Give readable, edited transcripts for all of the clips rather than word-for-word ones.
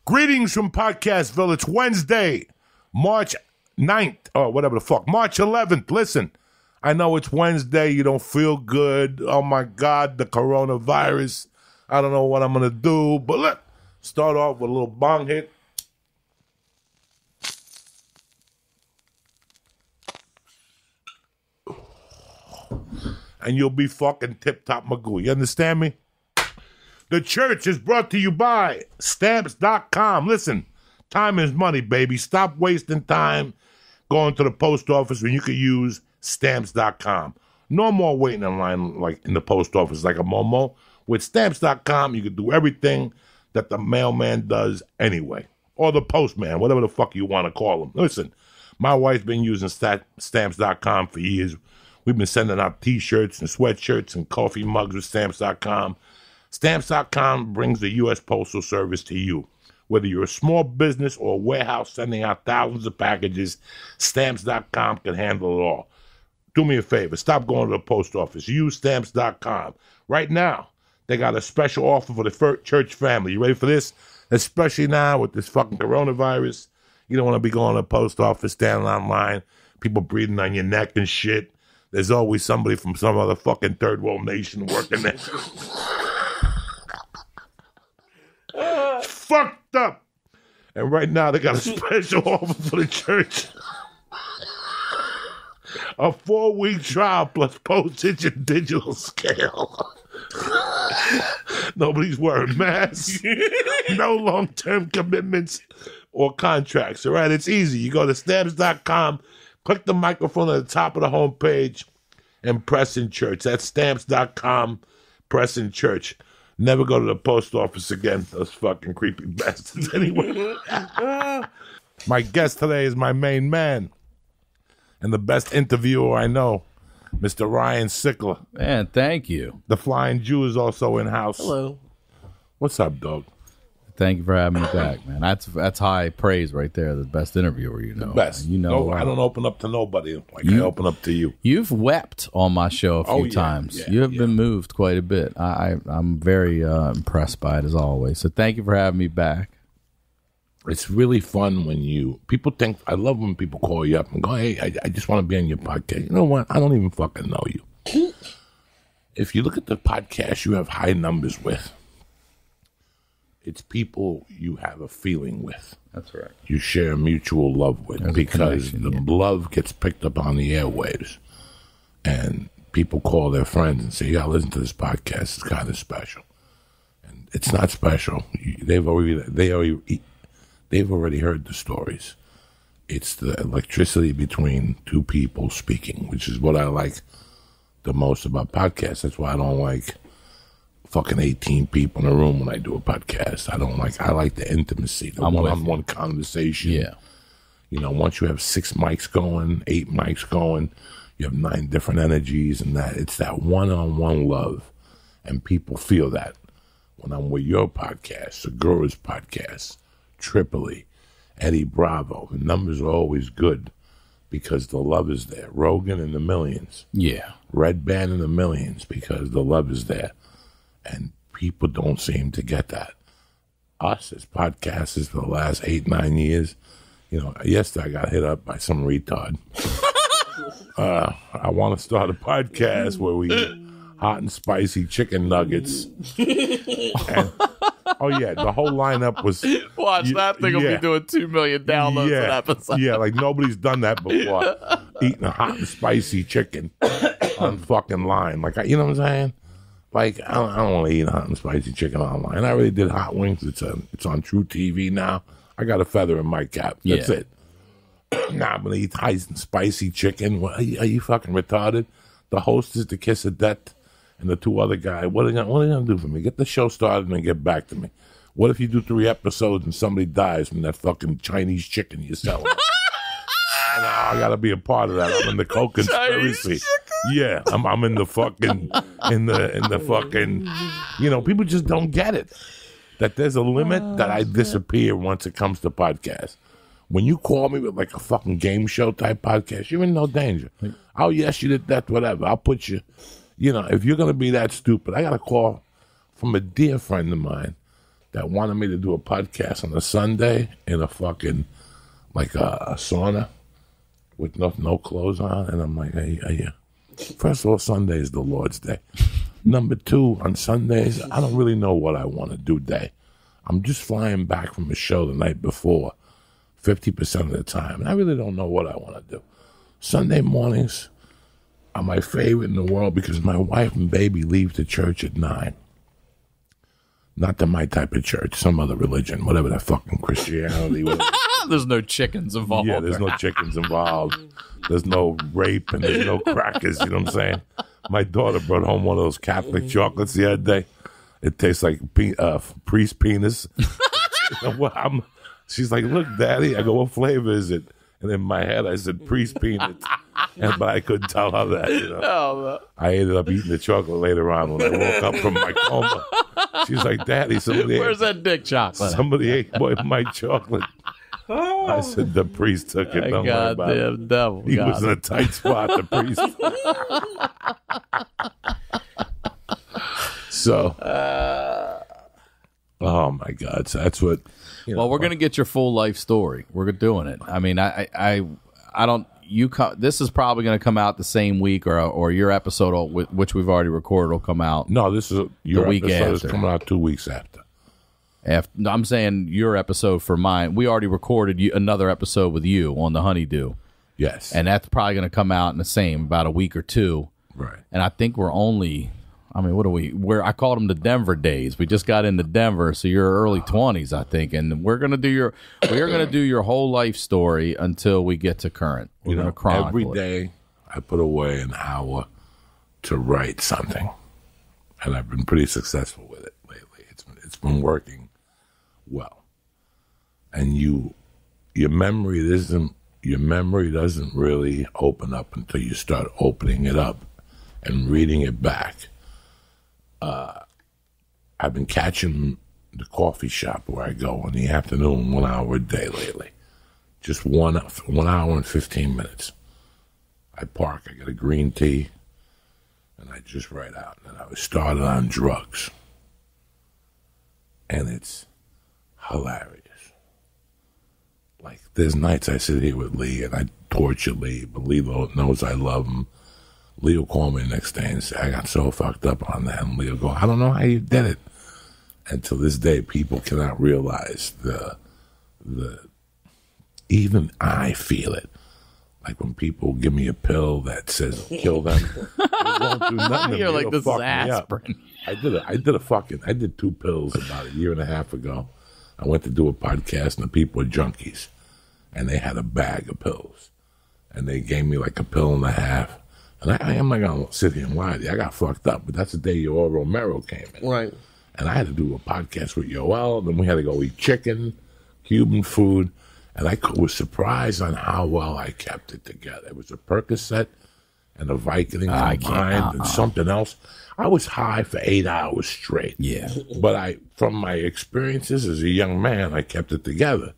Greetings from Podcastville. It's Wednesday, March 9th, or whatever the fuck, March 11th. Listen, I know it's Wednesday. You don't feel good. Oh, my God, the coronavirus. I don't know what I'm going to do. But let's start off with a little bong hit. And you'll be fucking tip-top magoo. You understand me? The church is brought to you by Stamps.com. Listen, time is money, baby. Stop wasting time going to the post office when you could use Stamps.com. No more waiting in line like in the post office like a Momo. With Stamps.com, you can do everything that the mailman does anyway. Or the postman, whatever the fuck you want to call him. Listen, my wife's been using Stamps.com for years. We've been sending out T-shirts and sweatshirts and coffee mugs with Stamps.com. Stamps.com brings the U.S. Postal Service to you. Whether you're a small business or a warehouse sending out thousands of packages, Stamps.com can handle it all. Do me a favor. Stop going to the post office. Use Stamps.com. Right now, they got a special offer for the church family. You ready for this? Especially now with this fucking coronavirus. You don't want to be going to the post office, standing online, people breathing on your neck and shit. There's always somebody from some other fucking third world nation working there. Fucked up. And right now they got a special offer for the church. A 4-week trial plus postage and digital scale. Nobody's wearing masks. No long-term commitments or contracts. All right, it's easy. You go to Stamps.com, click the microphone at the top of the homepage, and press in church. That's Stamps.com, press in church. Never go to the post office again. Those fucking creepy bastards anyway. My guest today is my main man and the best interviewer I know, Mr. Ryan Sickler. Man, thank you. The Flying Jew is also in-house. Hello. What's up, dog? Thank you for having me back, man. That's high praise right there. The best interviewer, you know. The best. You know, no, I don't open up to nobody like I open up to you. You've wept on my show a few times. Yeah, you have been moved quite a bit. I'm very impressed by it as always. So thank you for having me back. It's really fun when people think, I love when people call you up and go, hey, I just want to be on your podcast. You know what? I don't even fucking know you. If you look at the podcast you have high numbers with, it's people you have a feeling with. That's right. You share mutual love with. There's because the love gets picked up on the airwaves. And people call their friends and say, yeah, listen to this podcast. It's kind of special. And it's not special. They've already heard the stories. It's the electricity between two people speaking, which is what I like the most about podcasts. That's why I don't like fucking 18 people in a room when I do a podcast. I like the intimacy, the one-on-one conversation. Yeah. You know, once you have 6 mics going, 8 mics going, you have 9 different energies, and it's that one-on-one love. And people feel that when I'm with your podcast, Segura's podcast, Tripoli, Eddie Bravo. The numbers are always good because the love is there. Rogan in the millions. Yeah. Red Band in the millions because the love is there. And people don't seem to get that. Us as podcasters for the last 8-9 years, you know, yesterday I got hit up by some retard. I want to start a podcast where we eat hot and spicy chicken nuggets. And, oh, yeah, the whole lineup was... Watch, that thing will be doing 2 million downloads an episode. Yeah, like nobody's done that before. Eating a hot and spicy chicken on fucking line. Like, you know what I'm saying? Like, I don't want to eat hot and spicy chicken online. I already did hot wings. It's on True TV now. I got a feather in my cap. That's it. Nah, I'm going to eat hot and spicy chicken. What, are you fucking retarded? The host is the kiss of death, and the 2 other guys. What are they going to do for me? Get the show started and then get back to me. What if you do 3 episodes and somebody dies from that fucking Chinese chicken you're selling? I got to be a part of that. I'm in the co-conspiracy. Yeah, I'm in the fucking, in the fucking, you know, people just don't get it. That there's a limit that I disappear once it comes to podcasts. When you call me with like a fucking game show type podcast, you're in no danger. Oh, yes, you did that, whatever. I'll put you, you know, if you're going to be that stupid, I got a call from a dear friend of mine that wanted me to do a podcast on a Sunday in a fucking, like a sauna with no clothes on. And I'm like, hey. First of all, Sunday is the Lord's Day. Number two, on Sundays, I don't really know what I want to do day. I'm just flying back from a show the night before, 50% of the time, and I really don't know what I want to do. Sunday mornings are my favorite in the world because my wife and baby leave the church at 9. Not to my type of church, some other religion, whatever that fucking Christianity. There's no chickens involved. Yeah, there's no chickens involved. There's no rape and there's no crackers, you know what I'm saying? My daughter brought home one of those Catholic chocolates the other day. It tastes like priest penis. She's like, look, Daddy. I go, what flavor is it? And in my head, I said, priest peanut. But I couldn't tell her that, you know. Oh, I ended up eating the chocolate later on when I woke up from my coma. She's like, Daddy, where's that dick chocolate? Somebody ate my chocolate. I said, the priest took it. Don't worry about it. Devil. He was in a tight spot, the priest. So, oh my God. So that's what. Well, we're going to get your full life story. We're doing it. I mean, I don't. This is probably going to come out the same week, or your episode, which we've already recorded, will come out. No, this is your week episode after. is coming out 2 weeks after. I'm saying your episode for mine. We already recorded another episode with you on the HoneyDew. Yes, and that's probably going to come out in the same about a week or two. Right. And I think we're only. I mean, what are we? I called them the Denver days. We just got into Denver, so you're early 20s, I think, and we're gonna do your whole life story until we get to current. We're gonna chronicle every day. I put away an hour to write something, and I've been pretty successful with it lately. It's been working well, and your memory doesn't really open up until you start opening it up and reading it back. I've been catching the coffee shop where I go in the afternoon 1 hour a day lately. Just 1 hour and 15 minutes. I park, I get a green tea, and I just write out. And I was started on drugs. And it's hilarious. Like, there's nights I sit here with Lee and I torture Lee, but Lee knows I love him. Lee will call me the next day and say, I got so fucked up on that. And Lee will go, I don't know how you did it. And to this day, people cannot realize even I feel it. Like when people give me a pill that says kill them, it won't do nothing. You're like, this is aspirin. I did 2 pills about a year and a half ago. I went to do a podcast and the people were junkies. And they had a bag of pills. And they gave me like a pill and a half. And I'm not going to sit here and lie to you. I got fucked up, but that's the day Yoel Romero came in. Right. And I had to do a podcast with Yoel. Then we had to go eat chicken, Cuban food. And I was surprised on how well I kept it together. It was a Percocet and a Vicodin in my mind and something else. I was high for 8 hours straight. Yeah. But from my experiences as a young man, I kept it together.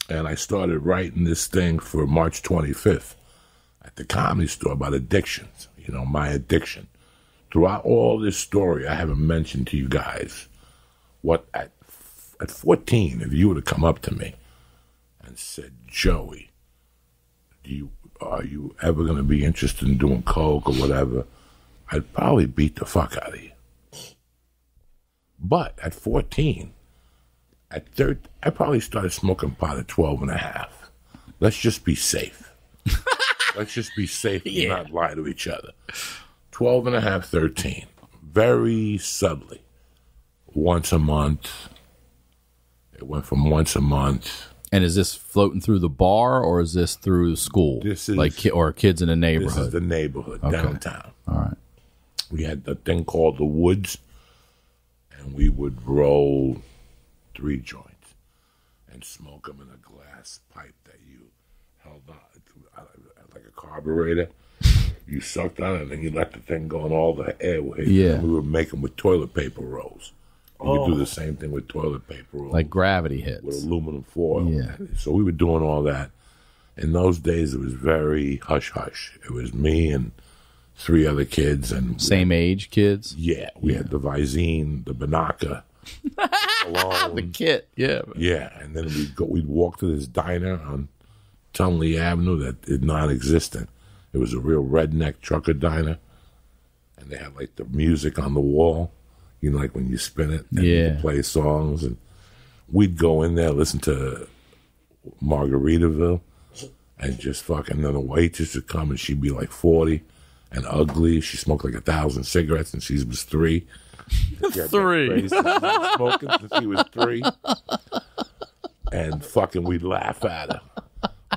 And I started writing this thing for March 25th at the Comedy Store about addictions, my addiction. Throughout all this story, I haven't mentioned to you guys what at 14, if you would have come up to me and said, Joey, are you ever going to be interested in doing coke or whatever, I'd probably beat the fuck out of you. But at 14, at 13, I probably started smoking pot at 12 and a half. Let's just be safe. Let's just be safe and not lie to each other. 12 and a half, 13. Very subtly. Once a month. It went from once a month. And is this floating through the bar or is this through school? This is or kids in the neighborhood? This is the neighborhood, downtown. All right. We had a thing called the Woods, and we would roll 3 joints and smoke them in a glass pipe that you held on like a carburetor. You sucked on it, and then you let the thing go, and all the air would hit you. Yeah. We would make them with toilet paper rolls. You could do the same thing with toilet paper rolls. Like gravity hits. With aluminum foil. Yeah. So we were doing all that. In those days, it was very hush-hush. It was me and 3 other kids. And same age kids? Yeah. We had the Visine, the Banaka, The kit, yeah. Yeah, and then we'd walk to this diner on Tunley Avenue that is non-existent. It was a real redneck trucker diner, and they had like the music on the wall, you know, like when you spin it, and you could play songs, and we'd go in there, listen to Margaritaville, and just fucking. Then the waitress would come, and she'd be like 40 and ugly. She smoked like 1,000 cigarettes, and she was 3. 3. Smoking since she was 3, and fucking we'd laugh at her.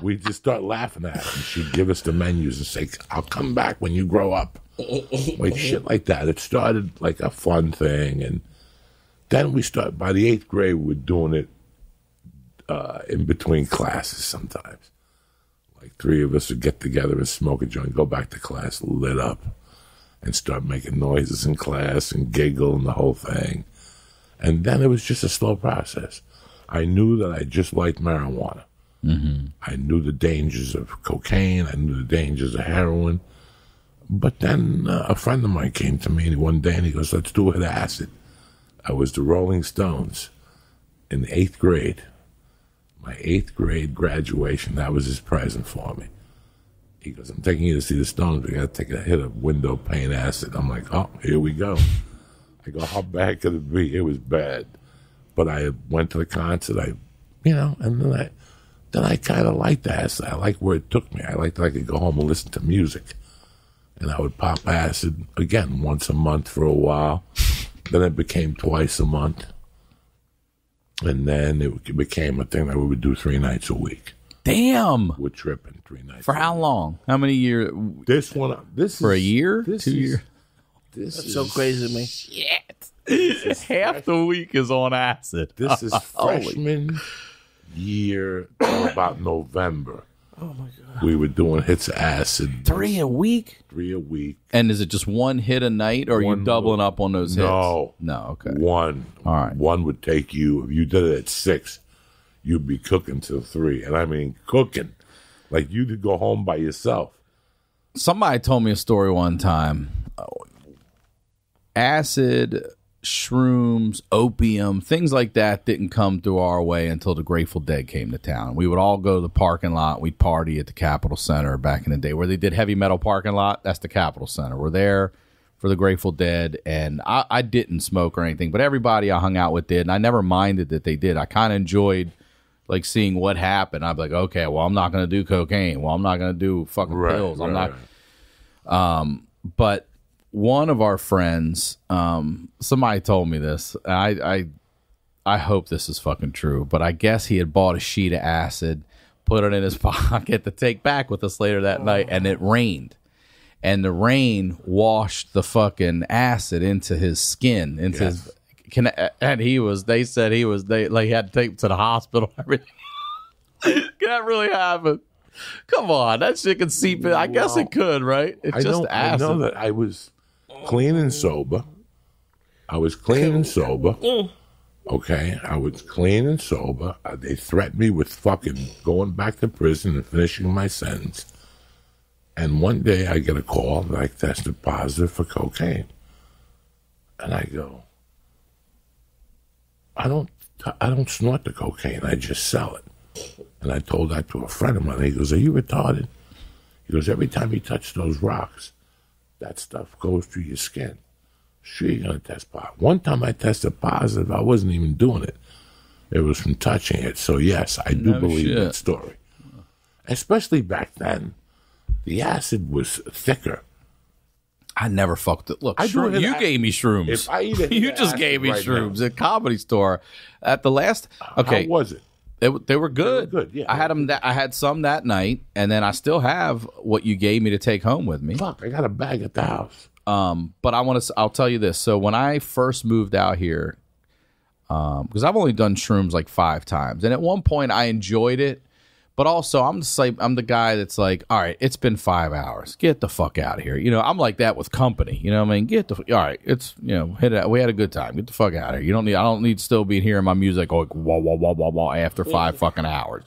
We'd just start laughing at her, and she'd give us the menus and say, "I'll come back when you grow up." Like shit like that. It started like a fun thing, and then we started. By the 8th grade, we were doing it in between classes sometimes. Like 3 of us would get together and smoke a joint, go back to class lit up, and start making noises in class and giggle and the whole thing. And then it was just a slow process. I knew that I just liked marijuana. Mm-hmm. I knew the dangers of cocaine. I knew the dangers of heroin. But then a friend of mine came to me one day and he goes, "Let's do it with acid." I was the Rolling Stones in the 8th grade. My 8th grade graduation, that was his present for me. He goes, "I'm taking you to see the Stones. We got to take a hit of window pane acid." I'm like, "Oh, here we go." I go, "How bad could it be?" It was bad. But I went to the concert, and then I kind of liked acid. I liked where it took me. I liked that I could go home and listen to music. And I would pop acid, again, once a month for a while. Then it became twice a month. And then it became a thing that we would do 3 nights a week. Damn. We're tripping 3 nights. For how long? How many years? This for a year? 2 years? That's so crazy to me. Shit. Half the week is on acid. This is freshman year till about November. Oh my god. We were doing hits of acid. 3 a week? 3 a week. And is it just one hit a night, or are you doubling up on those hits? No. Okay. One. All right. One would take you, if you did it at 6, you'd be cooking till 3. And I mean cooking. Like you could go home by yourself. Somebody told me a story one time. Acid, shrooms, opium, things like that didn't come through our way until the Grateful Dead came to town. We would all go to the parking lot. We'd party at the Capitol Center back in the day where they did heavy metal parking lot. That's the Capitol Center. We're there for the Grateful Dead, and I didn't smoke or anything, but everybody I hung out with did, and I never minded that they did. I kind of enjoyed like seeing what happened. I'd be like, okay, well, I'm not going to do cocaine. Well, I'm not going to do fucking pills. I'm not. But one of our friends, somebody told me this. I hope this is fucking true, but I guess he had bought a sheet of acid, put it in his pocket to take back with us later that night, and it rained. And the rain washed the fucking acid into his skin, into his. And they said he had to take him to the hospital. Everything. Can that really happen? Come on, that shit can seep in. I guess it could, right? It's just acid. I know that I was clean and sober. Okay, I was clean and sober. They threatened me with fucking going back to prison and finishing my sentence. And one day I get a call that I tested positive for cocaine. And I go, I don't snort the cocaine. I just sell it. And I told that to a friend of mine. He goes, "Are you retarded?" He goes, "Every time you touch those rocks, that stuff goes through your skin. Sure, you're going to test positive." One time I tested positive. I wasn't even doing it. It was from touching it. So, yes, I do believe that story. Especially back then, the acid was thicker. I never fucked it. Look, you gave me shrooms. If I eat you just gave me shrooms at Comedy Store at the last. Okay, how was it? They were good. They were good, yeah. I had them. I had some that night, and then I still have what you gave me to take home with me. Fuck, I got a bag at the house. But I'll tell you this. So when I first moved out here, because I've only done shrooms like 5 times, and at one point I enjoyed it, but also I'm the guy that's like, all right, it's been 5 hours, get the fuck out of here. You know, I'm like that with company. You know what I mean? All right, it's hit it. We had a good time. Get the fuck out of here. I don't need to still be hearing my music going wah wah wah wah wah after 5 fucking hours.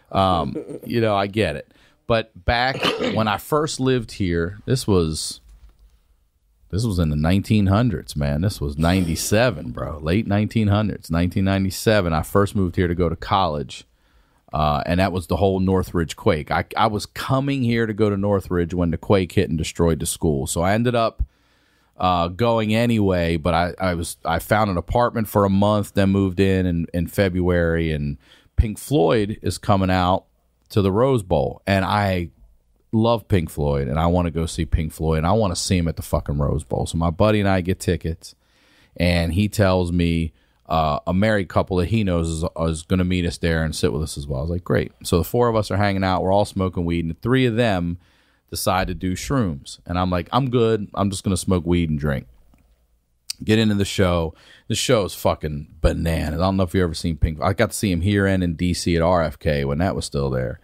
I get it. But back when I first lived here, this was This was in the 1900s, man. This was 97, bro. Late 1900s, 1997. I first moved here to go to college, and that was the whole Northridge quake. I was coming here to go to Northridge when the quake hit and destroyed the school. So I ended up going anyway, but I found an apartment for a month, then moved in February, and Pink Floyd is coming out to the Rose Bowl, and I love Pink Floyd, and I want to go see Pink Floyd, and I want to see him at the fucking Rose Bowl. So my buddy and I get tickets, and he tells me a married couple that he knows is going to meet us there and sit with us as well. I was like, great. So the four of us are hanging out. We're all smoking weed, and the three of them decide to do shrooms. And I'm like, I'm good. I'm just going to smoke weed and drink. Get into the show. The show is fucking bananas. I don't know if you've ever seen Pink. I got to see him here and in D.C. at RFK when that was still there.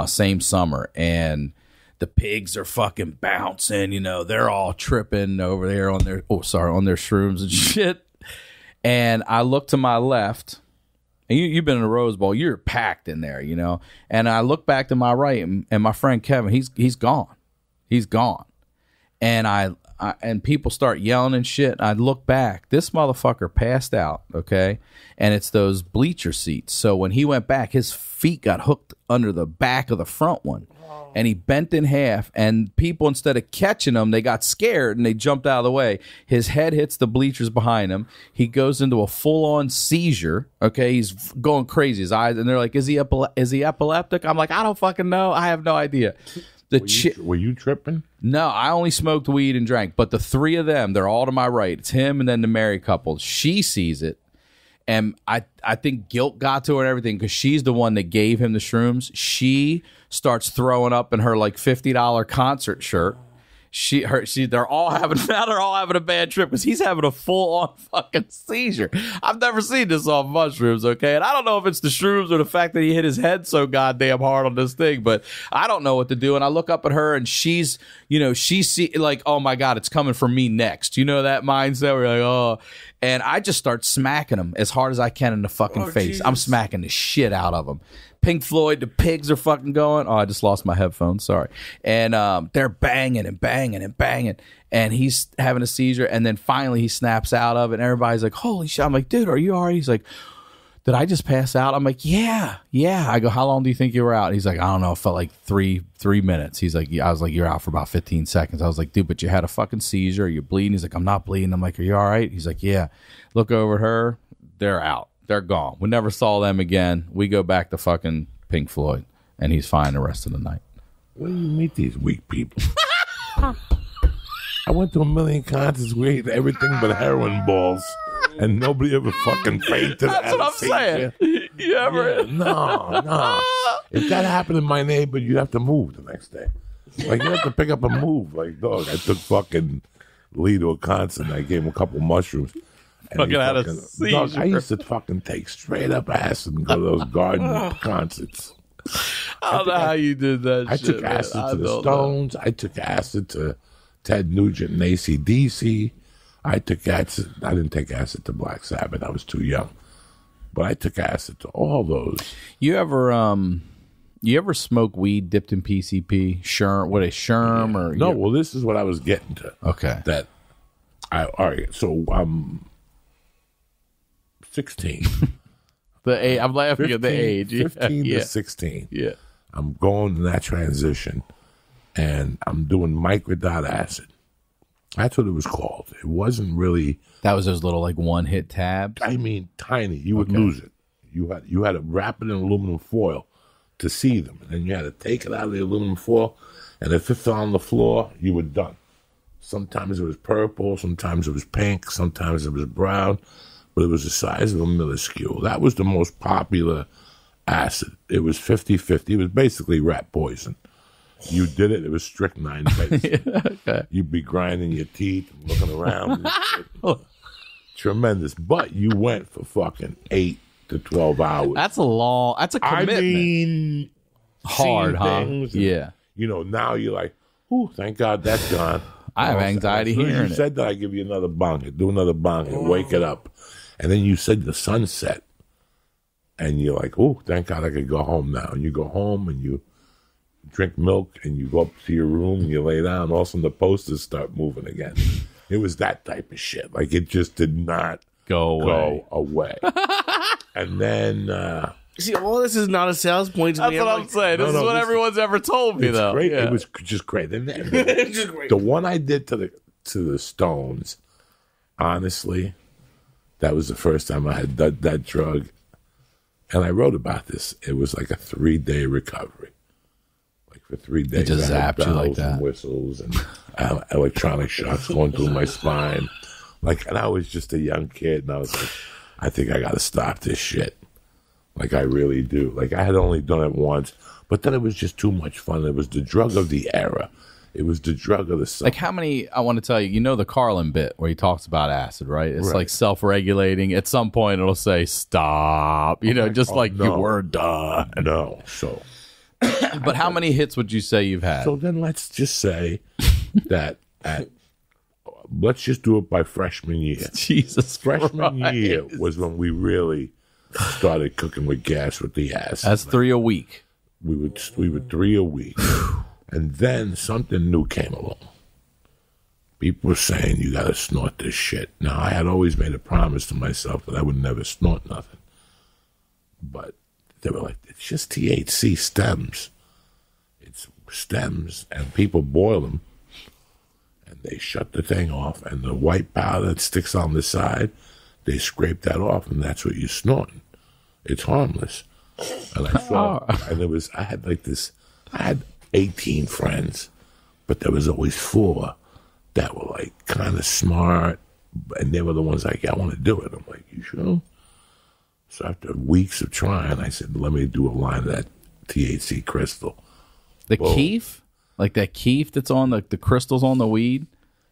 Same summer. And the pigs are fucking bouncing. You know, they're all tripping over there on their shrooms and shit. And I look to my left. And you've been in a Rose Bowl. You're packed in there, you know. And I look back to my right, and my friend Kevin, he's gone. He's gone. And and people start yelling and shit. I look back. This motherfucker passed out, okay? And it's those bleacher seats. So when he went back, his feet got hooked under the back of the front one. And he bent in half, and people, instead of catching him, they got scared, and they jumped out of the way. His head hits the bleachers behind him. He goes into a full-on seizure, okay? He's going crazy. His eyes, and they're like, is he epileptic? I'm like, I don't fucking know. I have no idea. Were you tripping? No, I only smoked weed and drank. But the three of them, they're all to my right. It's him and then the married couple. She sees it. And I think guilt got to her and everything because she's the one that gave him the shrooms. She starts throwing up in her like $50 concert shirt. They're all having a bad trip because he's having a full-on fucking seizure. I've never seen this off mushrooms, okay? And I don't know if it's the shrooms or the fact that he hit his head so goddamn hard on this thing, but I don't know what to do. And I look up at her, and she's like, oh my God, it's coming for me next. You know that mindset where you're like, oh. And I just start smacking him as hard as I can in the fucking face. Jesus. I'm smacking the shit out of him. Pink Floyd, the pigs are fucking going. Oh, I just lost my headphones. Sorry. And they're banging and banging and banging. And he's having a seizure. And then finally he snaps out of it. And everybody's like, holy shit. I'm like, dude, are you all right? He's like, did I just pass out? I'm like, yeah. I go, how long do you think you were out? He's like, I don't know. It felt like three minutes. He's like, I was like, you're out for about 15 seconds. I was like, dude, but you had a fucking seizure. You're bleeding. He's like, I'm not bleeding. I'm like, are you all right? He's like, yeah. Look over at her. They're out. They're gone. We never saw them again. We go back to fucking Pink Floyd, and he's fine the rest of the night. Where do you meet these weak people? I went to a million concerts where ate everything but heroin balls, and nobody ever fucking fainted. That's what I'm saying. You ever? Yeah, no. If that happened in my neighborhood, you'd have to move the next day. Like, you have to pick up and move. Like, dog, I took fucking Lee to a concert, and I gave him a couple mushrooms. Fucking had a seizure. Dog, I used to fucking take straight up acid and go to those garden concerts. I don't know how you did that. I took acid to the Stones. I took acid to Ted Nugent and AC/DC. I took acid. I didn't take acid to Black Sabbath. I was too young. But I took acid to all those. You ever smoke weed dipped in PCP? Sherm Yeah. or no? Well, this is what I was getting to. Okay. All right. So I'm 16. I'm laughing 15, at the age. 15 to 16. Yeah. I'm going in that transition, and I'm doing microdot acid. That's what it was called. It wasn't really. That was those little like one-hit tabs. I mean, tiny. You would lose it. You had to wrap it in aluminum foil to see them, and then you had to take it out of the aluminum foil, and if it fell on the floor, you were done. Sometimes it was purple, sometimes it was pink, sometimes it was brown, but it was the size of a minuscule. That was the most popular acid. It was 50-50. It was basically rat poison. You did it, it was strychnine based. Okay. You'd be grinding your teeth and looking around. Tremendous. But you went for fucking 8 to 12 hours. That's a commitment. I mean, hard, huh? And, now you're like, ooh, thank God that's gone. I have anxiety hearing it. You said that, I give you another bong. Do another bong and wake it up. And then you said the sunset. And you're like, oh, thank God I could go home now. And you go home and you drink milk and you go up to your room and you lay down. All of a sudden the posters start moving again. It was that type of shit. Like, it just did not Go away. And then... See, all this is not a sales point to That's me. what I'm saying. This is what everyone's ever told me, though. Great. Yeah. It was just great. And then, Just great. the one I did to the Stones, honestly, that was the first time I had that drug. And I wrote about this. It was like a 3-day recovery. Like for 3 days. It just I had zapped you like bells and that. whistles and electronic shocks going through my spine. Like, and I was just a young kid, and I was like, I think I got to stop this shit. Like, I really do. Like, I had only done it once, but then it was just too much fun. It was the drug of the era. It was the drug of the summer. Like, how many, I want to tell you, you know the Carlin bit where he talks about acid, right? It's like self-regulating. At some point, it'll say, stop, you know, just like you were done. No. So, But how many hits would you say you've had? so then let's just say that let's just do it by freshman year. Jesus Freshman Christ. year was when we really started cooking with gas with the acid. That's 3 a week. We would 3 a week. And then something new came along. People were saying, you got to snort this shit. Now, I had always made a promise to myself that I would never snort nothing. But they were like, it's just THC stems. It's stems, and people boil them, and they shut the thing off, and the white powder that sticks on the side, they scrape that off, and that's what you're snorting. It's harmless. And I saw, and I had 18 friends, but there was always 4 that were like kind of smart, and they were the ones like, yeah, I want to do it. I'm like, you sure? So after weeks of trying, I said, let me do a line of that THC crystal. The keef? Like that keef that's on the crystals on the weed?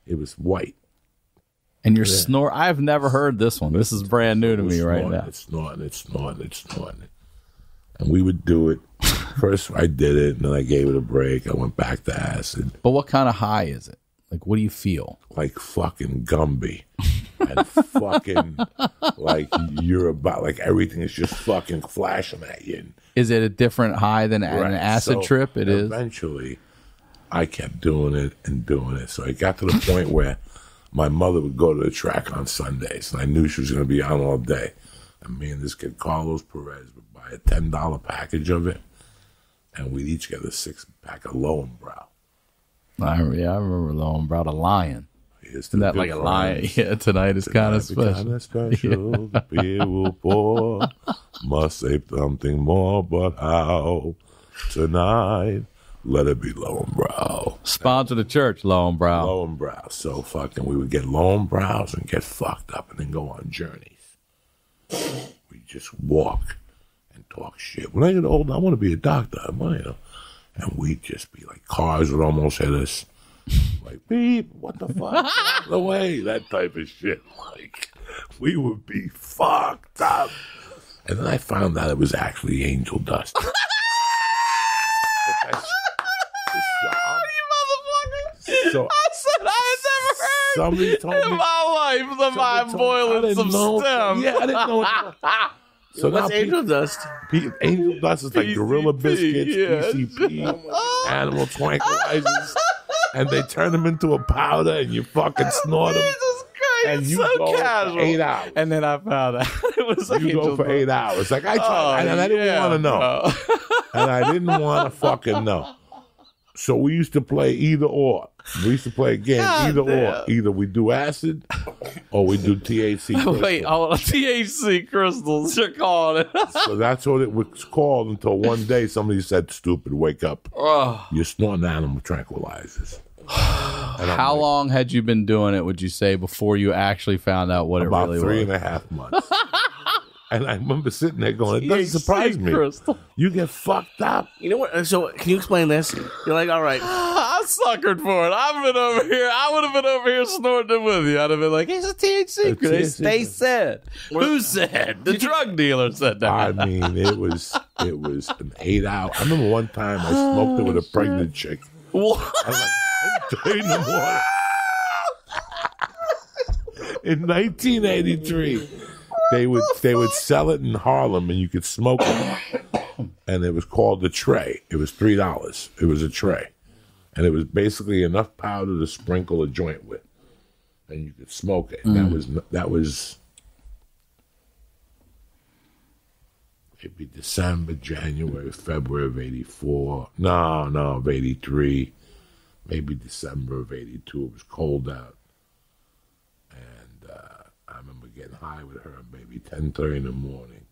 It was white. And you're snort. I've never heard this one. This is brand new to me right now. It's snorting. And we would do it. First I did it, and then I gave it a break. I went back to acid. But what kind of high is it? Like, what do you feel? Like fucking Gumby. And fucking, like, you're about, like, everything is just fucking flashing at you. Is it a different high than an acid trip? It is. Eventually, I kept doing it and doing it. So it got to the point where my mother would go to the track on Sundays, and I knew she was going to be on all day. And me and this kid, Carlos Perez, would buy a $10 package of it, and we'd each get a 6-pack of Lowenbrow. I remember Lowenbrow, the lion. Isn't that like a lion? Yeah, tonight is kind of special. Kind of special. The beer will pour. Must say something more, but how? Tonight, let it be Lowenbrow. Sponsor the church, Lowenbrow. Lowenbrow. So fucking, we would get Lowenbrows and get fucked up and then go on journeys. We just walk and talk shit. When I get older, I want to be a doctor. And we'd just be like, cars would almost hit us. Like, beep, what the fuck? Out of the way, that type of shit. Like, we would be fucked up. And then I found out it was actually angel dust. So, I said I had never heard somebody told in me, my life the mind boiling some stems. Yeah, I didn't know. So What's now angel dust? Angel dust is like PCP, Gorilla Biscuits, yeah. PCP, animal tranquilizers, and they turn them into a powder, and you fucking snort them. Jesus Christ, And you so go casual. for 8 hours. And then I found out it was You angel go for dust. 8 hours. Like, I tried, and I didn't want to know. And I didn't want to fucking know. So we used to play either or. We used to play a game either or. Either we do acid or we do THC crystal. Wait, THC crystals, you're calling it. So that's what it was called until one day somebody said, stupid, wake up. You're snorting animal tranquilizers. How long had you been doing it, would you say, before you actually found out what About it really was? 3.5 months. And I remember sitting there going, it doesn't surprise me. Crystal. You get fucked up. You know what? So can you explain this? You're like, all right. I suckered for it. I've been over here. I would have been over here snorting it with you. I'd have been like, it's a THC. They said. Who said? The drug dealer said that. I mean, it was an 8 hour. I remember one time I smoked it with a pregnant chick. What? I was like, I'm in the morning. In 1983, they would sell it in Harlem, and you could smoke it. And it was called the tray. It was $3. It was a tray, and it was basically enough powder to sprinkle a joint with. and you could smoke it. And that was maybe December, January, February of '84. No, of '83. Maybe December of '82. It was cold out, and I remember getting high with her maybe 10:30 in the morning,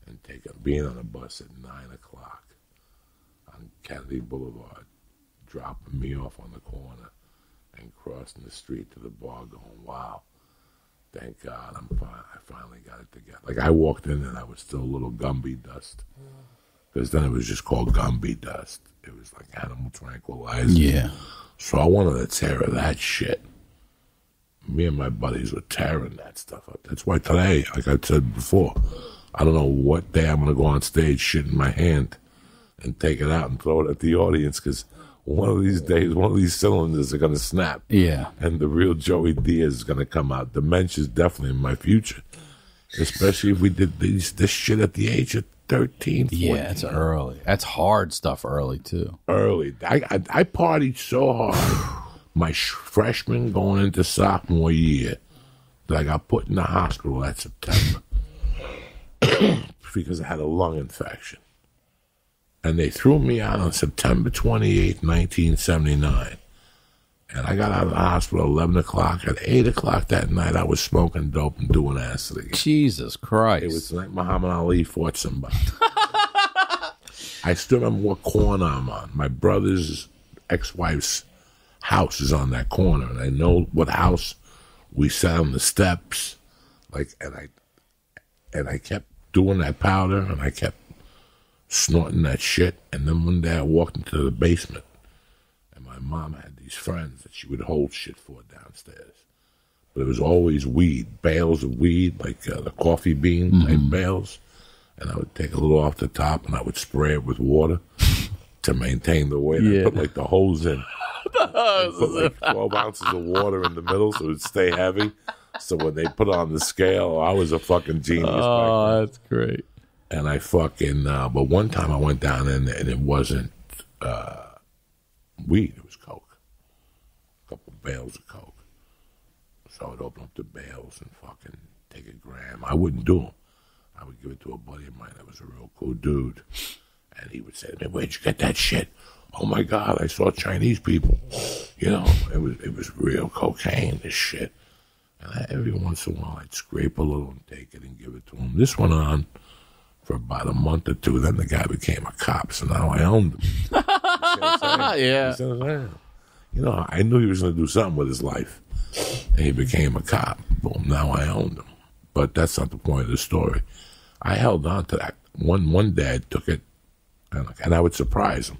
and being on a bus at 9:00 on Kennedy Boulevard, dropping me off on the corner, and crossing the street to the bar, going, "Wow, thank God, I'm fine. I finally got it together." Like I walked in and I was still a little Gumby dust, because then it was just called Gumby dust. It was like animal tranquilizer. Yeah. So I wanted to tear that shit. Me and my buddies were tearing that stuff up. That's why today, like I said before, I don't know what day I'm going to go on stage, shit in my hand, and take it out and throw it at the audience, because one of these days, one of these cylinders are going to snap. Yeah. And the real Joey Diaz is going to come out. Dementia's definitely in my future, especially if we did this shit at the age of 13, 14. Yeah, it's early. That's hard stuff early, too. Early. I partied so hard my freshman going into sophomore year that I got put in the hospital that September because I had a lung infection. And they threw me out on September 28th, 1979. And I got out of the hospital at 11 o'clock. At 8 o'clock that night, I was smoking dope and doing acid again. Jesus Christ. It was like Muhammad Ali fought somebody. I still remember what corner I'm on. My brother's ex-wife's house is on that corner. And I know what house we sat on the steps. And I kept doing that powder, and I kept snorting that shit. And then one day I walked into the basement, and my mom had these friends that she would hold shit for downstairs. But it was always weed, bales of weed, like the coffee bean type bales. And I would take a little off the top, and I would spray it with water to maintain the weight. I put like the hose in. Put like 12 ounces of water in the middle so it would stay heavy. So when they put it on the scale, I was a fucking genius. Oh, that's great. And I fucking, but one time I went down and it wasn't weed, it was Coke. A couple bales of Coke. So I would open up the bales and fucking take a gram. I wouldn't do them. I would give it to a buddy of mine that was a real cool dude. And he would say to me, "Where'd you get that shit?" "Oh my God, I saw Chinese people." You know, it was real cocaine, this shit. And every once in a while I'd scrape a little and take it and give it to him. This went on for about a month or two. Then the guy became a cop, so now I owned him. Yeah. You know, I knew he was going to do something with his life. And he became a cop. Boom, now I owned him. But that's not the point of the story. I held on to that. One day I took it, and I would surprise him.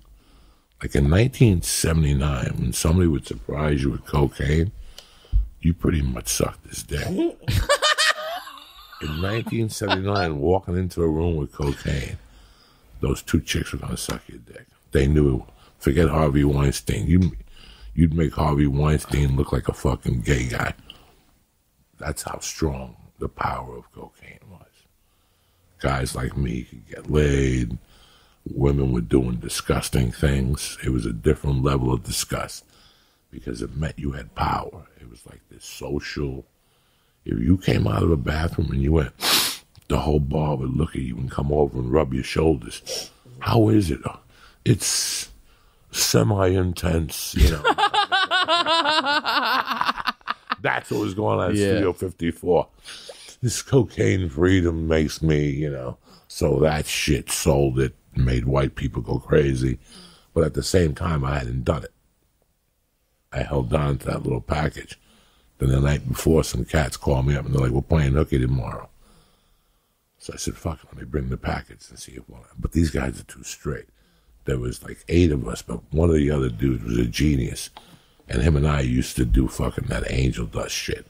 Like in 1979, when somebody would surprise you with cocaine, you pretty much sucked his dick. In 1979, walking into a room with cocaine, those two chicks were going to suck your dick. They knew. Forget Harvey Weinstein. You'd make Harvey Weinstein look like a fucking gay guy. That's how strong the power of cocaine was. Guys like me could get laid. Women were doing disgusting things. It was a different level of disgust because it meant you had power. It was like this social. If you came out of a bathroom and you went, the whole bar would look at you and come over and rub your shoulders. "How is it?" "It's semi-intense, you know." That's what was going on at Studio 54. This cocaine freedom makes me, you know. So that shit sold it, made white people go crazy. But at the same time, I hadn't done it. I held on to that little package. Then the night before, some cats called me up and they're like, "We're playing hooky tomorrow." So I said, "Fuck it, let me bring the package and see if one." But these guys are too straight. There was like 8 of us, but one of the other dudes was a genius. And him and I used to do fucking that angel dust shit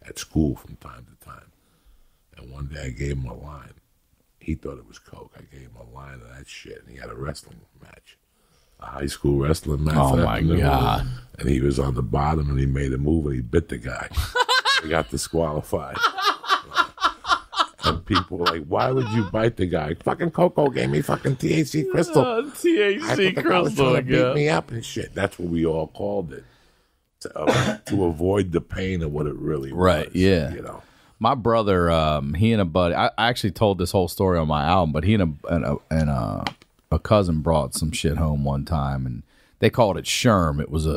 at school from time to time. And one day I gave him a line. He thought it was coke. I gave him a line of that shit, and he had a wrestling match. A high school wrestling match. Oh, my God. And he was on the bottom, and he made a move, and he bit the guy. He got disqualified. And people were like, "Why would you bite the guy?" "Fucking Coco gave me fucking THC crystal." THC I thought the guy was crystal trying to beat me up and shit. That's what we all called it. to avoid the pain of what it really Right, was. yeah. You know. My brother, he and a buddy. I actually told this whole story on my album, but he and a cousin brought some shit home one time, and they called it Sherm. It was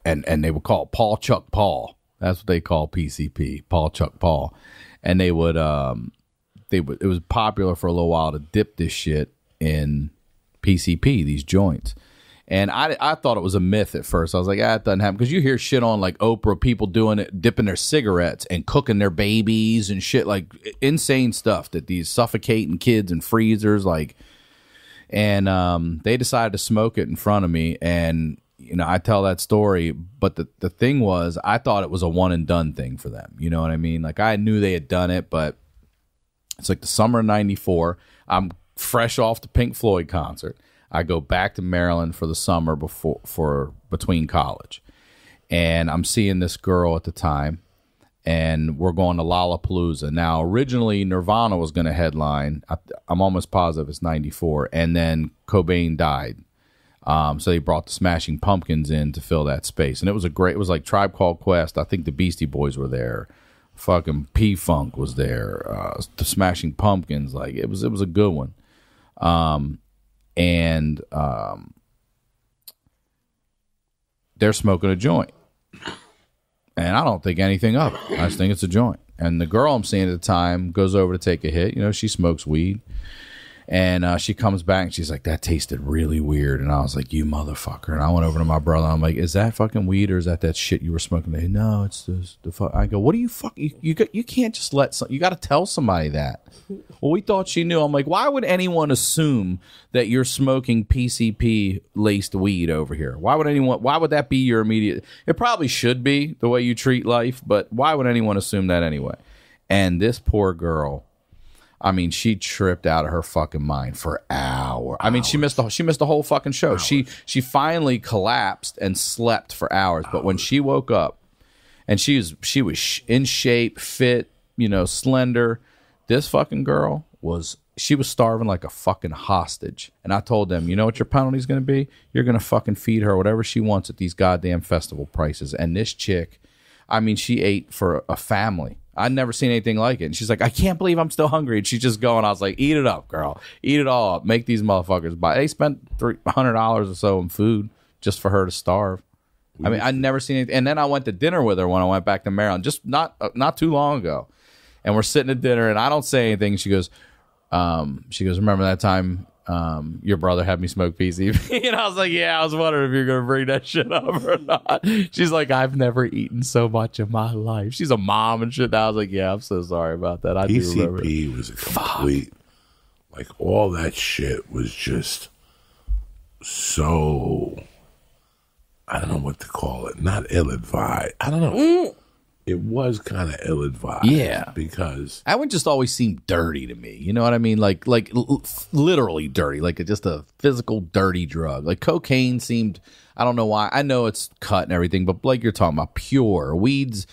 and they would call it Paul Chuck Paul. That's what they call PCP, Paul Chuck Paul, and it was popular for a little while to dip this shit in PCP, these joints. And I thought it was a myth at first. I was like, it doesn't happen. Because you hear shit on like Oprah, people doing it, dipping their cigarettes and cooking their babies and shit, like insane stuff that these suffocating kids in freezers, like. And they decided to smoke it in front of me. And, you know, I tell that story. But the thing was, I thought it was a one and done thing for them. You know what I mean? Like, I knew they had done it, but it's like the summer of '94. I'm fresh off the Pink Floyd concert. I go back to Maryland for the summer between college, and I'm seeing this girl at the time, and we're going to Lollapalooza. Now, originally Nirvana was going to headline. I'm almost positive it's '94, and then Cobain died, so they brought the Smashing Pumpkins in to fill that space, and it was like Tribe Called Quest. I think the Beastie Boys were there. Fucking P-Funk was there. The Smashing Pumpkins, like it was a good one. And they're smoking a joint. And I don't think anything of it. I just think it's a joint. And the girl I'm seeing at the time goes over to take a hit. You know, she smokes weed. And she comes back and she's like, that tasted really weird. And I was like, you motherfucker. And I went over to my brother. And I'm like, is that fucking weed or is that shit you were smoking today? No, it's the fuck. I go, what do you fuck? You can't just you got to tell somebody that. Well, we thought she knew. I'm like, why would anyone assume that you're smoking PCP laced weed over here? Why would that be your immediate? It probably should be the way you treat life, but why would anyone assume that anyway? And this poor girl, I mean, she tripped out of her fucking mind for hours. I mean, she missed the whole fucking show. Hours. She finally collapsed and slept for hours. But when she woke up, and she was in shape, fit, you know, slender. This fucking girl was starving like a fucking hostage. And I told them, you know what your penalty's going to be? You're going to fucking feed her whatever she wants at these goddamn festival prices. And this chick, I mean, she ate for a family. I'd never seen anything like it. And she's like, I can't believe I'm still hungry. And she's just going, I was like, eat it up, girl. Eat it all up. Make these motherfuckers buy. They spent $300 or so in food just for her to starve. I mean, I'd never seen anything. And then I went to dinner with her when I went back to Maryland, just not too long ago. And we're sitting at dinner, and I don't say anything. She goes, remember that time your brother had me smoke PCP? And I was like, yeah, I was wondering if you're going to bring that shit up or not. She's like, I've never eaten so much in my life. She's a mom and shit. I was like, yeah, I'm so sorry about that. I do remember. PCP was a complete, like, all that shit was just so, I don't know what to call it. Not ill-advised. I don't know. It was kind of ill-advised. Yeah. Because that would just always seem dirty to me. You know what I mean? Like literally dirty. Like just a physical dirty drug. Like cocaine seemed, I don't know why. I know it's cut and everything, but like you're talking about pure. Weed's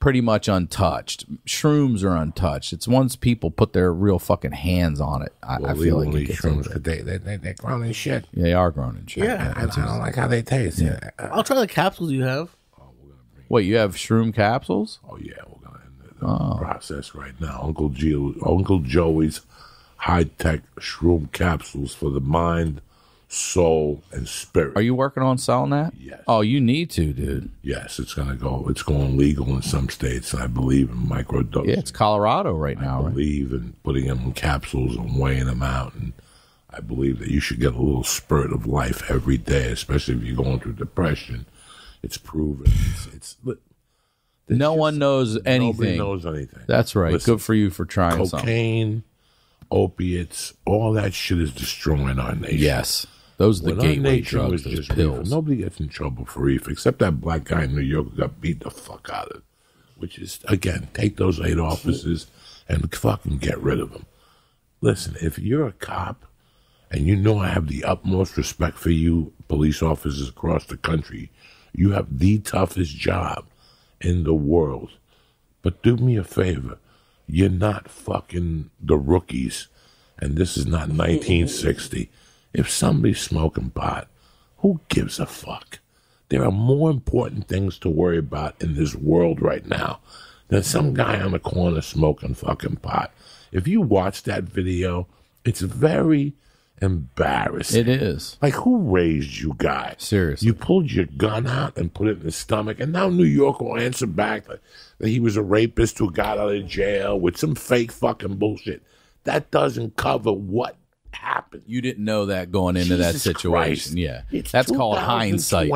pretty much untouched. Shrooms are untouched. It's once people put their real fucking hands on it. I feel like it gets shrooms, they're grown in shit. Yeah, they are grown in shit. Yeah. I don't like how they taste. Yeah. I'll try the capsules you have. Wait, you have shroom capsules? Oh yeah, we're gonna end the process right now. Uncle Joey's high-tech shroom capsules for the mind, soul, and spirit. Are you working on selling that? Yes. Oh, you need to, dude. Yes, it's going legal in some states. I believe in microdosing. Yeah, it's Colorado right now, I right? believe in putting them in capsules and weighing them out, and I believe that you should get a little spurt of life every day, especially if you're going through depression. It's proven. No one knows anything. Nobody knows anything. That's right. Listen, good for you for trying something. Cocaine, opiates, all that shit is destroying our nation. Yes. Those are the gateway drugs, those pills. Reefer. Nobody gets in trouble for reefer, except that black guy in New York who got beat the fuck out of. Which is, again, take those 8 officers and fucking get rid of them. Listen, if you're a cop, and you know I have the utmost respect for you, police officers across the country, you have the toughest job in the world. But do me a favor. You're not fucking the rookies. And this is not 1960. If somebody's smoking pot, who gives a fuck? There are more important things to worry about in this world right now than some guy on the corner smoking fucking pot. If you watch that video, it's very embarrassing. It is. Like, who raised you guys? Seriously. You pulled your gun out and put it in his stomach, and now New York will answer back that he was a rapist who got out of jail with some fake fucking bullshit. That doesn't cover what happened. You didn't know that going into that Jesus situation. Christ. Yeah. It's That's called hindsight.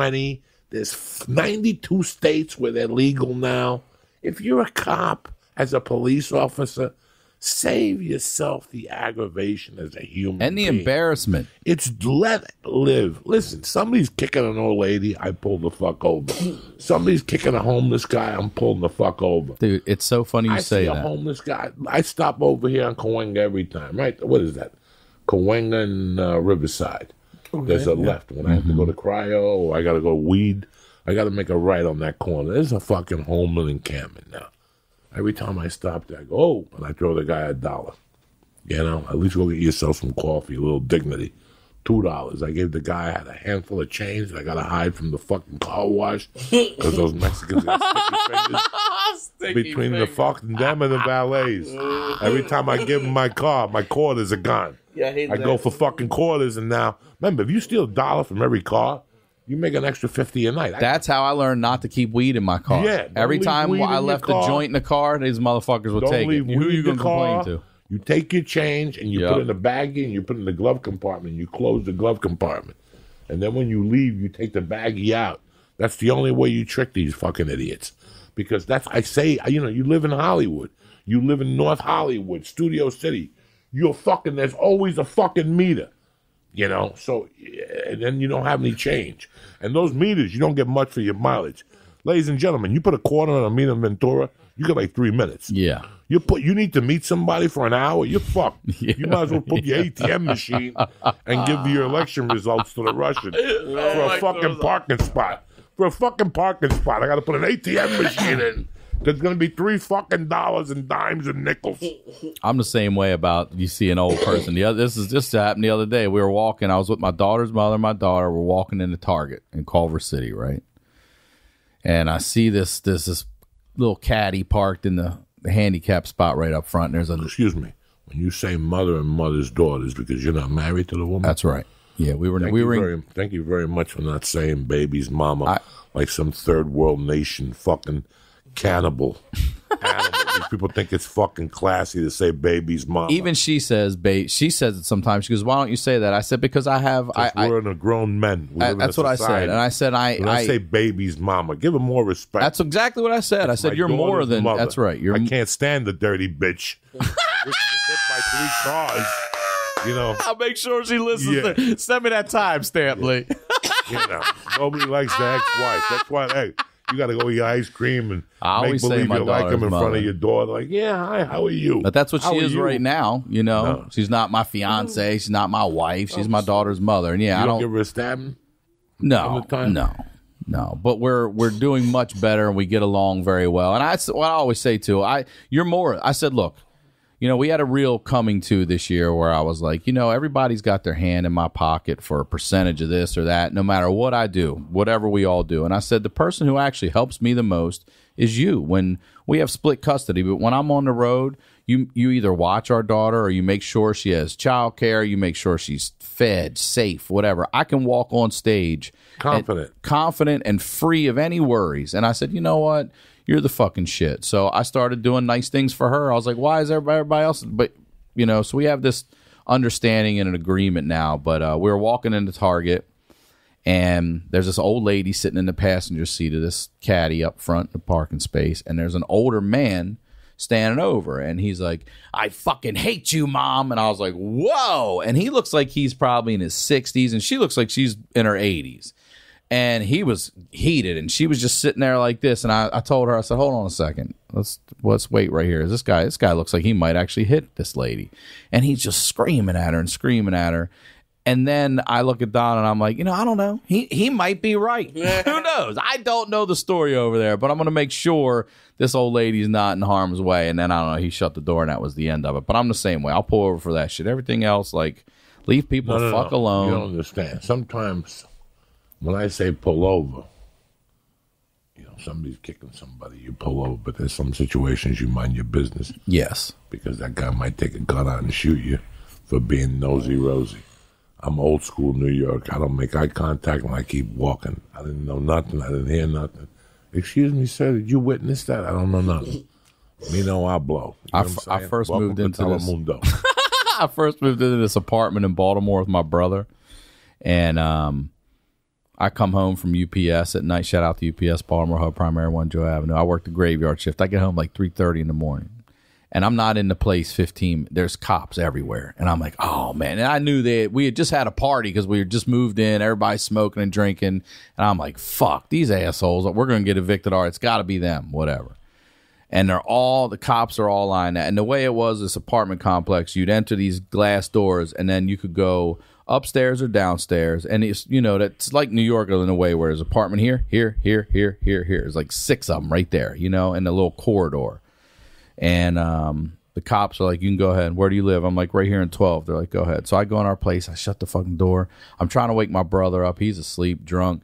There's 92 states where they're legal now. If you're a cop, as a police officer, save yourself the aggravation as a human And the being. embarrassment. It's let it live. Listen, somebody's kicking an old lady, I pull the fuck over. Somebody's kicking a homeless guy, I'm pulling the fuck over. Dude, it's so funny you I say see a that. homeless guy. I stop over here on Cahuenga every time, right? What is that? Cahuenga and Riverside. There's a left. When I have to go to Cryo or I got to go Weed, I got to make a right on that corner. There's a fucking homeless encampment now. Every time I stop there, I go, oh, and I throw the guy $1. You know, at least go get yourself some coffee, a little dignity. $2. I gave the guy, I had a handful of change that I got to hide from the fucking car wash because those Mexicans got sticky fingers between the fucking them and the valets. Every time I give them my car, my quarters are gone. Yeah, I hate I that. go for fucking quarters, and now, remember, if you steal $1 from every car, you make an extra 50 a night. That's how I learned not to keep weed in my car. Yeah, don't Every leave time weed I in left your a car. joint in the car, these motherfuckers would Don't take it. leave Who weed are you in going the to complain car. to? You take your change and you Yep. put it in the baggie and you put it in the glove compartment. You close the glove compartment. And then when you leave, you take the baggie out. That's the only way you trick these fucking idiots. Because that's, I say, you know, you live in Hollywood. You live in North Hollywood, Studio City. You're fucking, there's always a fucking meter. You know, so, and then you don't have any change. And those meters, you don't get much for your mileage. Ladies and gentlemen, you put a quarter on a meter in Ventura, you get like 3 minutes. Yeah. You need to meet somebody for an hour, you're fucked. You might as well put your ATM machine and give your election results to the Russian for a fucking parking spot. For a fucking parking spot, I got to put an ATM machine in. There's going to be $3 and dimes and nickels. I'm the same way about you see an old person. This is just happened the other day. We were walking. I was with my daughter's mother and my daughter. We're walking into Target in Culver City, right? And I see this little caddy parked in the handicap spot right up front. There's a Excuse me. When you say mother and mother's daughters, because you're not married to the woman? That's right. Yeah, we were. Thank you very much for not saying baby's mama like some third world nation fucking cannibal animal. These people think it's fucking classy to say baby's mama. Even she says, she says it sometimes. She goes, "Why don't you say that?" I said, "Because we're in a grown men. That's what I said." And I said, When I say baby's mama, give her more respect. That's exactly what I said. I said, My "You're more daughter's than." mother. That's right. I can't stand the dirty bitch. Which is hit by 3 cars. You know. I'll make sure she listens. Yeah. Send me that timestamp, Lee. You know, nobody likes the ex-wife. That's why, hey, you got to go eat ice cream and I make always say believe my you like daughter's them in front mother. of your daughter. Like, yeah, hi, how are you? But that's what How she are is you? right now. You know, No. she's not my fiance. She's not my wife. She's my daughter's mother. And yeah, You I don't don't. give her a stabbing? No, the time? no. But we're doing much better, and we get along very well. And what I always say too, you're more. I said, look, you know, we had a real coming to this year where I was like, you know, everybody's got their hand in my pocket for a percentage of this or that, no matter what I do, whatever we all do. And I said, the person who actually helps me the most is you. When we have split custody, but when I'm on the road, you either watch our daughter or you make sure she has childcare, you make sure she's fed, safe, whatever. I can walk on stage confident and free of any worries. And I said, you know what? You're the fucking shit. So I started doing nice things for her. I was like, why is everybody else? But, you know, so we have this understanding and an agreement now. But we were walking into Target, and there's this old lady sitting in the passenger seat of this caddy up front in the parking space. And there's an older man standing over. And he's like, I fucking hate you, Mom. And I was like, whoa. And he looks like he's probably in his 60s. And she looks like she's in her 80s. And he was heated, and she was just sitting there like this. And I told her, I said, hold on a second. Let's wait right here. This guy looks like he might actually hit this lady. And he's just screaming at her and screaming at her. And then I look at Don, and I'm like, you know, I don't know. He might be right. Who knows? I don't know the story over there, but I'm going to make sure this old lady's not in harm's way. And then, I don't know, he shut the door, and that was the end of it. But I'm the same way. I'll pull over for that shit. Everything else, like, leave people alone. You don't understand. Sometimes when I say pull over, somebody's kicking somebody, you pull over, but there's some situations you mind your business. Yes. Because that guy might take a gun out and shoot you for being nosy-rosy. I'm old school New York. I don't make eye contact when I keep walking. I didn't know nothing. I didn't hear nothing. Excuse me, sir, did you witness that? I don't know nothing. Me no hablo. I first moved into this. I first moved into this apartment in Baltimore with my brother, and I come home from UPS at night. Shout out to UPS, Baltimore Hub, Primary One, Joe Avenue. I work the graveyard shift. I get home like 3:30 in the morning. And I'm not in the place 15. There's cops everywhere. And I'm like, oh, man. And I knew that we had just had a party because we had just moved in. Everybody's smoking and drinking. And I'm like, fuck, these assholes. We're going to get evicted. All right, it's got to be them, whatever. And the cops are all lined up. And the way it was, this apartment complex, you'd enter these glass doors and then you could go upstairs or downstairs. And it's, that's like New York in a way where there's apartment here. There's like 6 of them right there, in the little corridor. And the cops are like, you can go ahead. Where do you live? I'm like, right here in 12. They're like, go ahead. So I go in our place. I shut the fucking door. I'm trying to wake my brother up. He's asleep, drunk.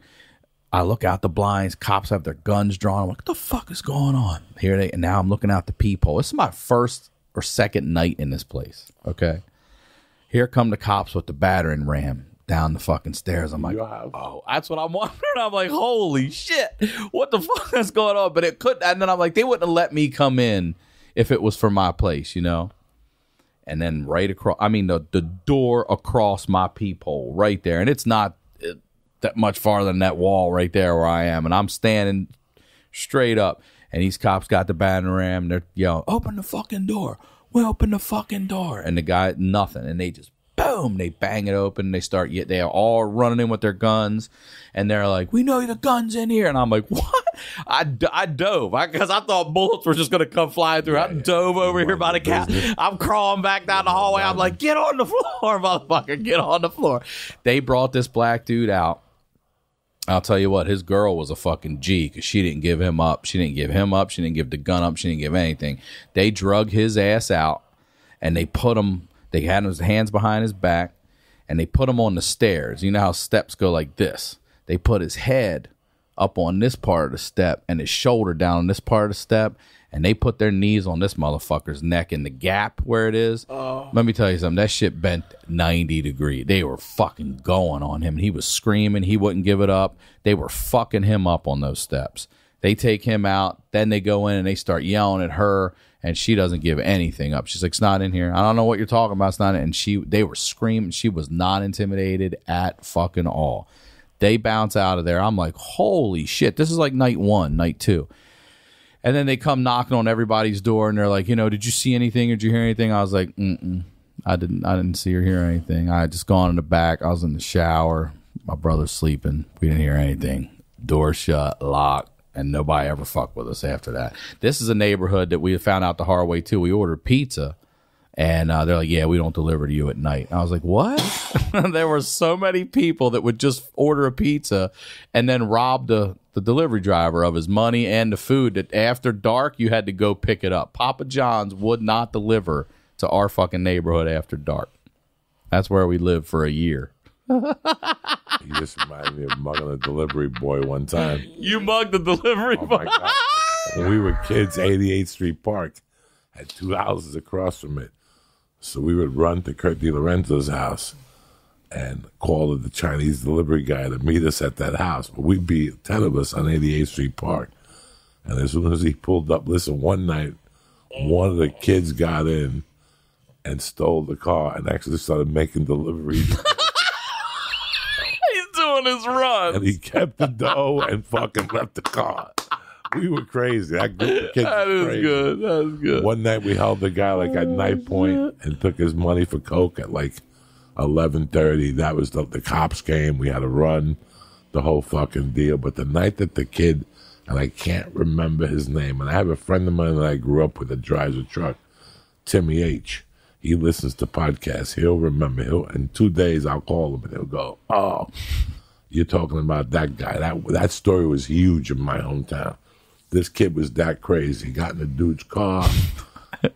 I look out the blinds. Cops have their guns drawn. I'm like, what the fuck is going on? And now I'm looking out the peephole. This is my first or second night in this place. Okay. Here come the cops with the battering ram down the fucking stairs. I'm like, oh, that's what I'm wondering. I'm like, holy shit. What the fuck is going on? But it could. And then I'm like, they wouldn't have let me come in if it was for my place, And then right across, the door across my peephole right there. And it's not that much farther than that wall right there where I am. And I'm standing straight up. And these cops got the battering ram. And they're yelling, open the fucking door. We open the fucking door. And the guy, nothing. And they just, boom, they bang it open. They start, they are all running in with their guns. And they're like, we know the gun's in here. And I'm like, what? I dove because I thought bullets were just going to come flying through. I dove over here by the cat. I'm crawling back down the hallway. I'm like, get on the floor, motherfucker. Get on the floor. They brought this black dude out. I'll tell you what, his girl was a fucking G because she didn't give him up. She didn't give him up. She didn't give the gun up. She didn't give anything. They drug his ass out and they put him, they had his hands behind his back and they put him on the stairs. You know how steps go like this? They put his head up on this part of the step and his shoulder down on this part of the step, and they put their knees on this motherfucker's neck in the gap where it is. Let me tell you something. That shit bent 90 degrees. They were fucking going on him. He was screaming. He wouldn't give it up. They were fucking him up on those steps. They take him out. Then they go in and they start yelling at her, and she doesn't give anything up. She's like, it's not in here. I don't know what you're talking about. It's not in. And they were screaming. She was not intimidated at fucking all. They bounce out of there. I'm like, holy shit. This is like night 1, night 2. And then they come knocking on everybody's door, and they're like, did you see anything? Did you hear anything? I was like, I didn't see or hear anything. I had just gone in the back. I was in the shower. My brother's sleeping. We didn't hear anything. Door shut, locked, and nobody ever fucked with us after that. This is a neighborhood that we found out the hard way, too. We ordered pizza. And they're like, yeah, we don't deliver to you at night. And I was like, what? There were so many people that would just order a pizza and then rob the delivery driver of his money and the food that after dark, you had to go pick it up. Papa John's would not deliver to our fucking neighborhood after dark. That's where we lived for a year. You just reminded me of mugging a delivery boy one time. You mugged the delivery boy? My God. When we were kids, 88th Street Park had 2 houses across from it. So we would run to Kurt DiLorenzo's house and call the Chinese delivery guy to meet us at that house. But we'd be 10 of us on 88th Street Park. And as soon as he pulled up, listen, one night, one of the kids got in and stole the car and actually started making deliveries. He's doing his run. And he kept the dough and fucking left the car. We were crazy. That group of kids That was is crazy. good. That is good. One night we held the guy like at knife point and took his money for coke at like 11:30. That was the cops came. We had to run the whole fucking deal. But the night that the kid, and I can't remember his name, and I have a friend of mine that I grew up with that drives a truck, Timmy H. He listens to podcasts. He'll remember. In 2 days I'll call him and he'll go, oh, you're talking about that guy. That story was huge in my hometown. This kid was that crazy. He got in the dude's car.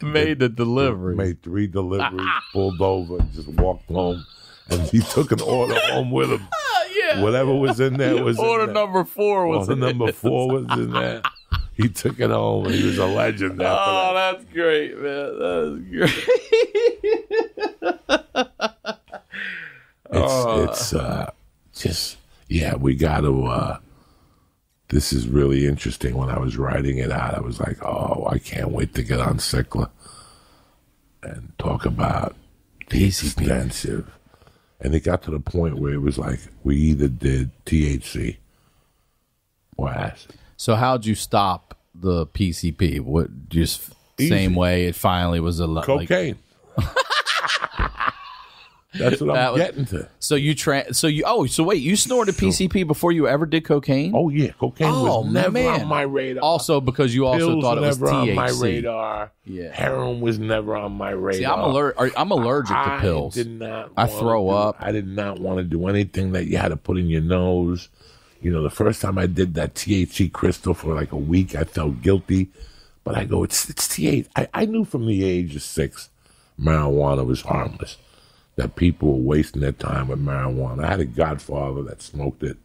Made the delivery. Made 3 deliveries, pulled over, just walked home. And he took an order home with him. Yeah, Whatever was in there was Order in there. number 4 was Order number 4 was in there. He took it home, and he was a legend after Oh, that. that's great, man. That's great. It's just, yeah, we got to, this is really interesting. When I was writing it out, I was like, oh, I can't wait to get on Sickler and talk about the extensive. And it got to the point where it was like, we either did THC or acid. So how'd you stop the PCP? What, just Easy. same way it finally was a Cocaine. That's what I'm getting to. So wait, you snorted PCP before you ever did cocaine? Oh, yeah. Cocaine was never on my radar. Also because you also Pills thought it was never THC. on my radar. Yeah. Heroin was never on my radar. See, I'm allergic to pills. I throw up. I did not want to do anything that you had to put in your nose. You know, the first time I did that THC crystal for like a week, I felt guilty. But I go, it's THC. I knew from the age of 6 marijuana was harmless, that people were wasting their time with marijuana. I had a godfather that smoked it,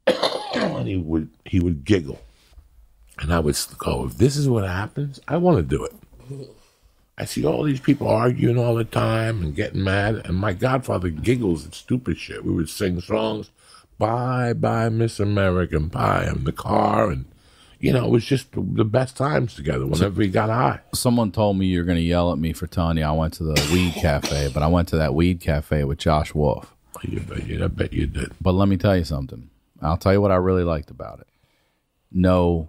and he would giggle. And I would go, if this is what happens, I want to do it. I see all these people arguing all the time and getting mad, and my godfather giggles at stupid shit. We would sing songs, Bye, Bye, Miss American Pie, in the car, and, you know, it was just the best times together whenever he got high. Someone told me you're going to yell at me for telling you I went to the weed cafe, but I went to that weed cafe with Josh Wolf. I bet you did. But let me tell you something. I'll tell you what I really liked about it. No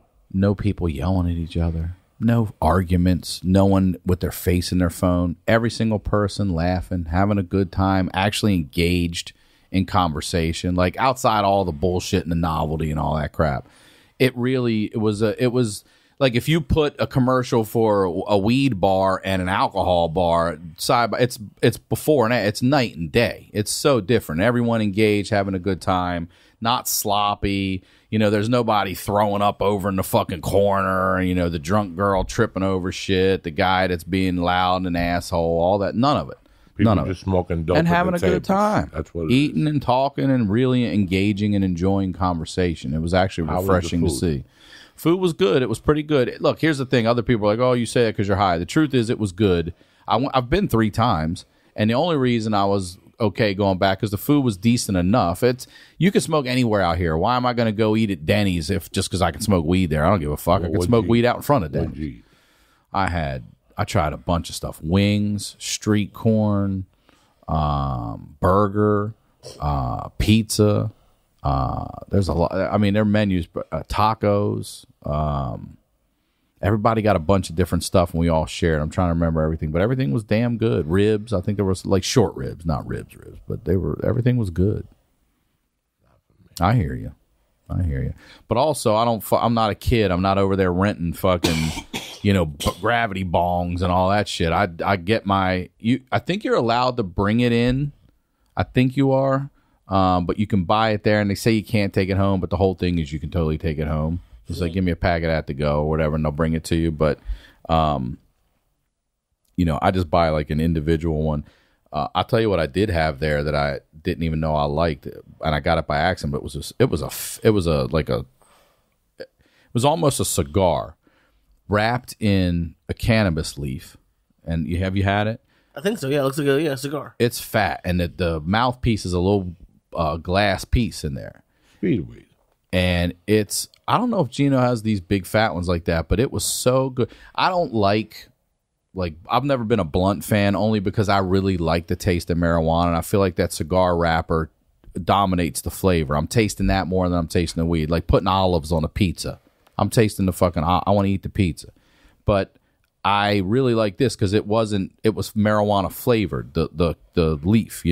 people yelling at each other. No arguments. No one with their face in their phone. Every single person laughing, having a good time, actually engaged in conversation. Like outside all the bullshit and the novelty and all that crap. It was like if you put a commercial for a weed bar and an alcohol bar side by, it's before and after. It's night and day. It's so different. Everyone engaged, having a good time, not sloppy. You know, there's nobody throwing up over in the fucking corner. You know, the drunk girl tripping over shit, the guy that's being loud and an asshole, all that. None of it. People just smoking dope and having a tables. good time. That's what it eating is. and talking and really engaging and enjoying conversation. It was actually refreshing to see. Food was good. It was pretty good. Look, here's the thing. Other people are like, oh, you say that because you're high. The truth is it was good. I've been 3 times, and the only reason I was okay going back because the food was decent enough. You can smoke anywhere out here. Why am I going to go eat at Denny's just because I can smoke weed there? I don't give a fuck. I can smoke weed out in front of Denny's. I tried a bunch of stuff. Wings, street corn, burger, pizza. There's a lot. I mean, their menus, tacos. Everybody got a bunch of different stuff, and we all shared. I'm trying to remember everything, but everything was damn good. Ribs, I think there was like short ribs, not ribs, but everything was good. I hear you. But also, I'm not a kid. I'm not over there renting fucking, gravity bongs and all that shit. I get I think you're allowed to bring it in. I think you are. But you can buy it there, and they say you can't take it home, but the whole thing is you can totally take it home. It's like, give me a pack of that to go or whatever, and they'll bring it to you. But, I just buy like an individual one. I'll tell you what I did have there that I didn't even know I liked, and I got it by accident. But it was almost a cigar wrapped in a cannabis leaf. And have you had it? I think so. Yeah, it looks like a cigar. It's fat, and the mouthpiece is a little glass piece in there. Speedweed. And I don't know if Gino has these big fat ones like that, but it was so good. I don't like I've never been a blunt fan, only because I really like the taste of marijuana, and I feel like that cigar wrapper dominates the flavor. I'm tasting that more than I'm tasting the weed. Like putting olives on a pizza. I'm tasting I want to eat the pizza. But I really like this because it was marijuana flavored, the leaf,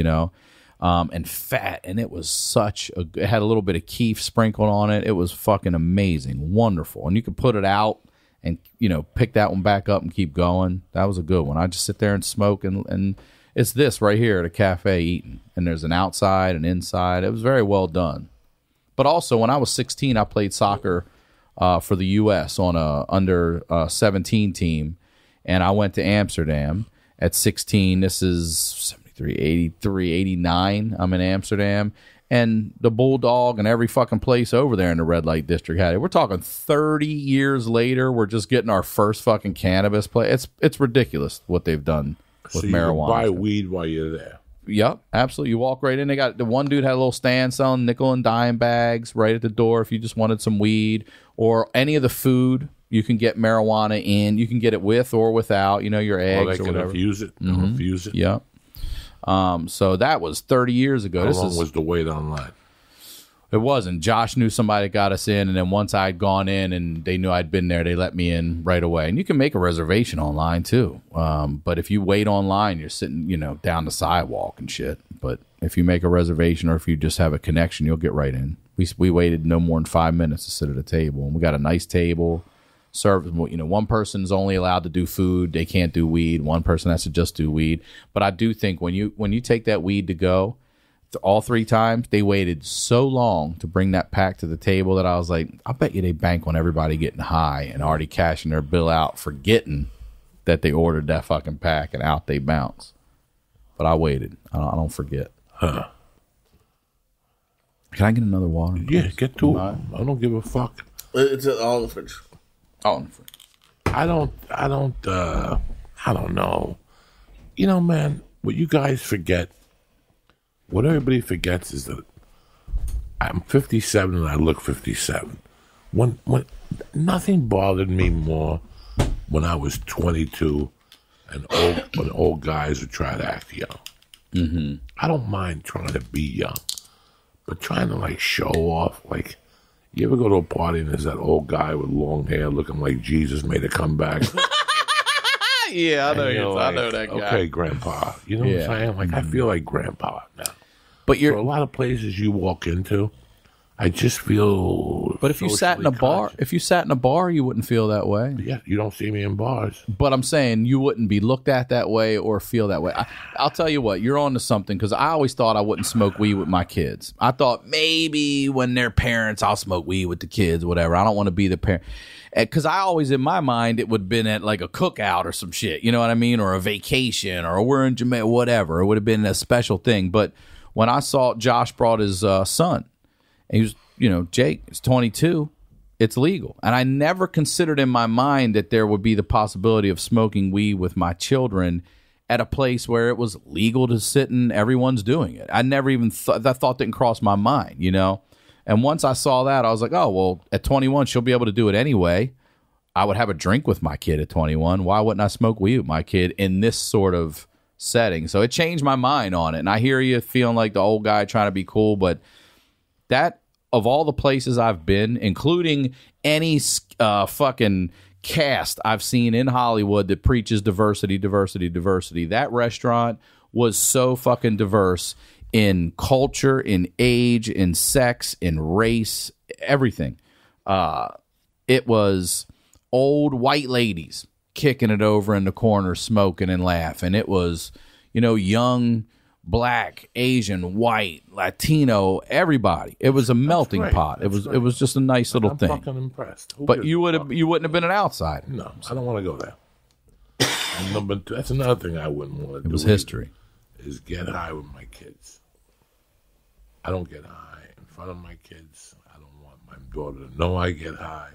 and fat, and it was it had a little bit of keef sprinkled on it. It was fucking amazing, wonderful. And you could put it out and, pick that one back up and keep going. That was a good one. I just sit there and smoke, and it's this right here at a cafe eating, and there's an outside and inside. It was very well done. But also, when I was 16, I played soccer for the U.S. on a under 17 team, and I went to Amsterdam at 16. This is 73, 89. I'm in Amsterdam. And the Bulldog and every fucking place over there in the red light district had it. We're talking 30 years later, we're just getting our first fucking cannabis place. It's ridiculous what they've done with marijuana. You buy weed while you're there. Yep, absolutely. You walk right in. They got the one dude had a little stand selling nickel and dime bags right at the door if you just wanted some weed or any of the food. You can get marijuana in. You can get it with or without. Your eggs or whatever. Infuse it. Infuse it. Yep. So that was 30 years ago. How long was the wait online? It wasn't. Josh knew somebody that got us in, and then once I'd gone in and they knew I'd been there, they let me in right away. And you can make a reservation online too. But if you wait online, you're sitting, down the sidewalk and shit. But if you make a reservation or if you just have a connection, you'll get right in. We waited no more than 5 minutes to sit at a table, and we got a nice table. One person's only allowed to do food; they can't do weed. One person has to just do weed. But I do think when you take that weed to go, all 3 times they waited so long to bring that pack to the table that I was like, I bet you they bank on everybody getting high and already cashing their bill out, forgetting that they ordered that fucking pack, and out they bounce. But I waited. I don't forget. Huh. Can I get another water? Yeah, get to it. I don't give a fuck. It's all in the fridge. Oh, in the fridge. I don't know. Man, what you guys forget, what everybody forgets is that I'm 57 and I look 57. When nothing bothered me more when I was 22 and when old guys would try to act young. Mm-hmm. I don't mind trying to be young, but trying to show off, you ever go to a party and there's that old guy with long hair looking like Jesus made a comeback? Yeah, I know that guy. Okay, Grandpa. You know what I'm saying? I feel like Grandpa now. But a lot of places you walk into, I just feel. But if you sat in a bar, you wouldn't feel that way. Yeah, you don't see me in bars. But I'm saying you wouldn't be looked at that way or feel that way. I'll tell you what, you're on to something, because I always thought I wouldn't smoke weed with my kids. I thought maybe when they're parents, I'll smoke weed with the kids, whatever. I don't want to be the parent. Because I always, in my mind, it would have been at a cookout or some shit, you know what I mean? Or a vacation, or we're in Jamaica, whatever. It would have been a special thing. But when I saw Josh brought his son, and he was, Jake is 22, it's legal. And I never considered in my mind that there would be the possibility of smoking weed with my children at a place where it was legal to sit and everyone's doing it. I never even that thought didn't cross my mind, And once I saw that, I was like, oh, well, at 21, she'll be able to do it anyway. I would have a drink with my kid at 21. Why wouldn't I smoke weed with my kid in this sort of setting? So it changed my mind on it. And I hear you feeling like the old guy trying to be cool, but that, of all the places I've been, including any fucking cast I've seen in Hollywood that preaches diversity, that restaurant was so fucking diverse in culture, in age, in sex, in race, everything. It was old white ladies kicking it over in the corner, smoking and laughing. It was, young, black, Asian, white, Latino, everybody. It was a melting pot. It was just a nice little thing. I'm fucking impressed. But you wouldn't have been an outsider. No, I don't want to go there. That's another thing I wouldn't want to do. It was history. Is get high with my kids. I don't get high in front of my kids. I don't want my daughter to know I get high.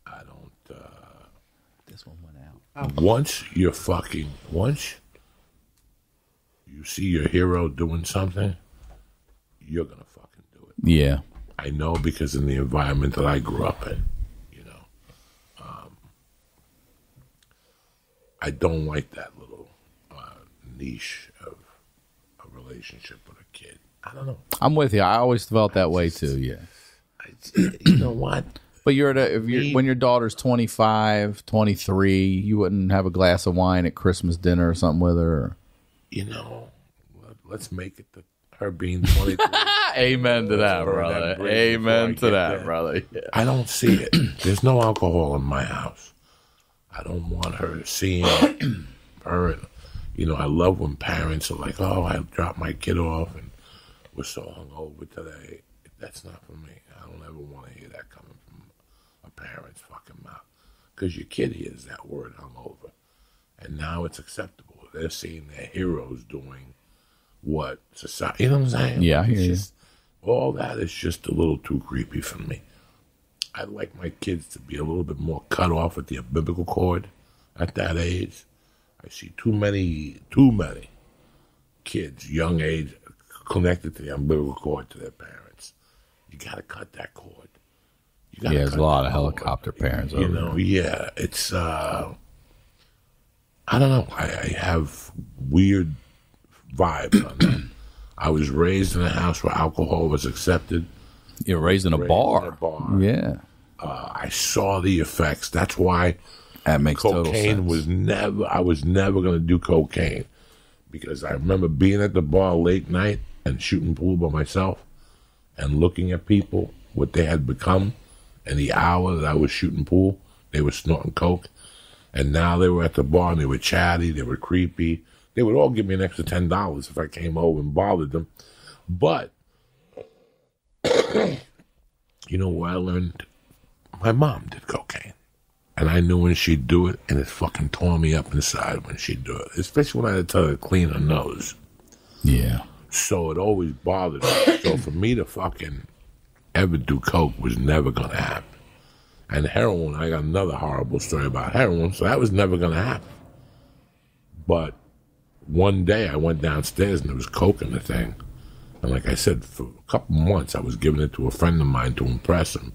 I don't. This one went out. Once you see your hero doing something, you're gonna fucking do it. Yeah. I know, because in the environment that I grew up in, I don't like that little niche of a relationship with a kid. I don't know. I'm with you. I always felt that way too. Yeah. You know what? But when your daughter's 25, 23, you wouldn't have a glass of wine at Christmas dinner or something with her. Let's make it her being 23. Amen to that, brother. Amen to that, brother. Yeah. I don't see it. There's no alcohol in my house. I don't want her seeing her. I love when parents are like, oh, I dropped my kid off and we're so hungover today. That's not for me. I don't ever want to hear that coming from a parent's fucking mouth. Because your kid hears that word hungover. And now it's acceptable. They're seeing their heroes doing what society, you know what I'm saying? Yeah, I hear you. All that is just a little too creepy for me. I'd like my kids to be a little bit more cut off with the umbilical cord at that age. I see too many kids, young age, connected to the umbilical cord to their parents. You got to cut that cord. There's a lot of helicopter parents over there. Yeah, it's, I don't know. I have weird vibes on that. I was raised in a house where alcohol was accepted. You're raised in a bar. Yeah. I saw the effects. That's why that makes total sense. I was never going to do cocaine, because I remember being at the bar late night and shooting pool by myself and looking at people, what they had become in the hour that I was shooting pool. They were snorting coke, and now they were at the bar and they were chatty, they were creepy. They would all give me an extra $10 if I came over and bothered them. But, you know where I learned? My mom did cocaine. And I knew when she'd do it, and it fucking tore me up inside when she'd do it. Especially when I had to tell her to clean her nose. Yeah. So it always bothered me. So for me to fucking ever do coke was never going to happen. And heroin, I got another horrible story about heroin, so that was never going to happen. But one day I went downstairs and there was coke in the thing. And like I said, for a couple months I was giving it to a friend of mine to impress him.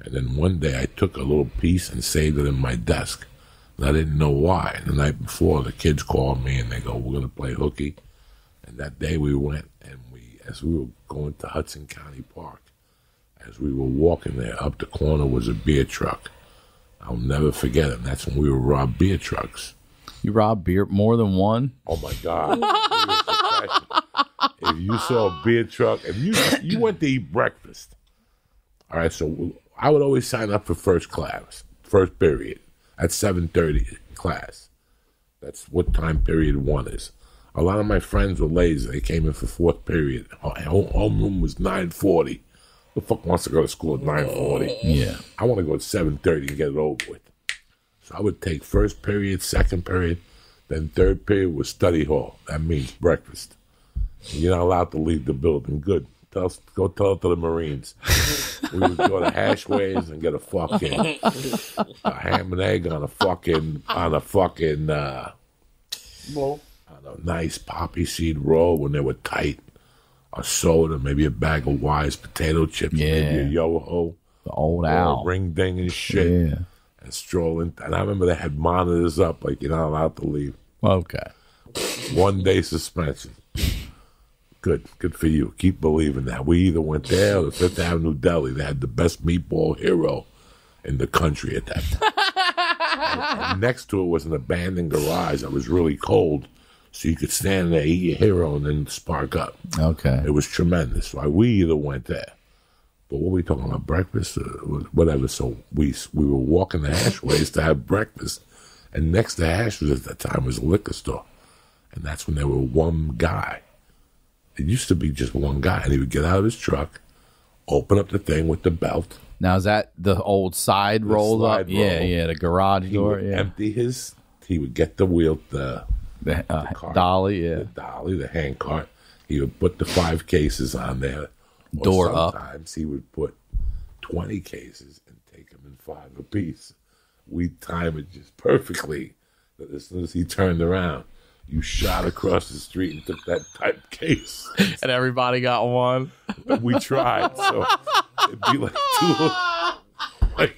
And then one day I took a little piece and saved it in my desk. And I didn't know why. And the night before, the kids called me and they go, we're going to play hooky. And that day we went, and as we were going to Hudson County Park, as we were walking there, up the corner was a beer truck. I'll never forget it. And that's when we would rob beer trucks. You robbed beer more than one? Oh, my God. If you saw a beer truck, if you went to eat breakfast, all right, so I would always sign up for first class, first period, at 7:30 class. That's what time period 1 is. A lot of my friends were lazy. They came in for fourth period. Homeroom was 9:40. The fuck wants to go to school at 9:40? Yeah. I want to go at 7:30 and get it over with. So I would take first period, second period, then third period was study hall. That means breakfast. You're not allowed to leave the building. Good. Go tell it to the Marines. We would go to Hashways and get a fucking ham and egg on a nice poppy seed roll when they were tight. A soda, maybe a bag of Wise potato chips, maybe a Yo-Ho. The old owl. Ring ding and shit. Yeah. And strolling. And I remember they had monitors up, like you're not allowed to leave. Okay. 1 day suspension. Good for you. Keep believing that. We either went there or the Fifth Avenue Deli. They had the best meatball hero in the country at that time. And next to it was an abandoned garage that was really cold, so you could stand there, eat your hero, and then spark up. Okay. It was tremendous. So we either went there. But what were we talking about? Breakfast? Whatever. So we were walking the Hashways to have breakfast. And next to Hashways at that time was a liquor store. And that's when there were one guy. It used to be just one guy, and he would get out of his truck, open up the thing with the belt. Now, is that the old side rolled up? Yeah, the garage door. He would empty his, he would get the wheel, the cart, dolly, the hand cart. He would put the 5 cases on there. Door sometimes up. Sometimes he would put 20 cases and take them in 5 apiece. We'd time it just perfectly. But as soon as he turned around, you shot across the street and took that type case. And everybody got one. We tried, so it'd be like 2. Like,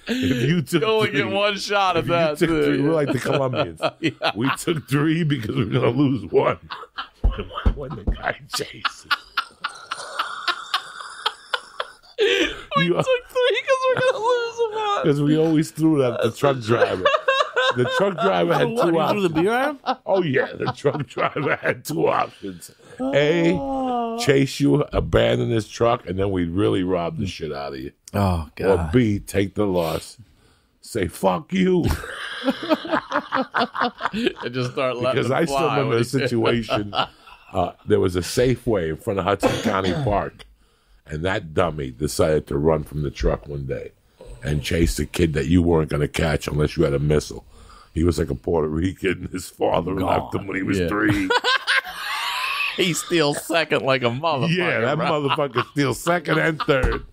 if you took you only 3, get one shot at that. Took 3, we're like the Colombians. Yeah. We took 3 because we were going to lose 1. When the guy chases. We took 3 because we're going to lose 1. Because we always threw that at the truck driver. The truck driver had 2 You options. threw the beer at him? Oh, yeah. The truck driver had 2 options. A, chase you, abandon his truck, and then we'd really rob the shit out of you. Oh, God. Or B, take the loss. Say, fuck you. And just start letting Because I still remember the situation. There was a Safeway in front of Hudson County Park, and that dummy decided to run from the truck one day and chase the kid that you weren't going to catch unless you had a missile. He was like a Puerto Rican. His father left him when he was 3. He steals second like a motherfucker. Yeah, that motherfucker steals second and third.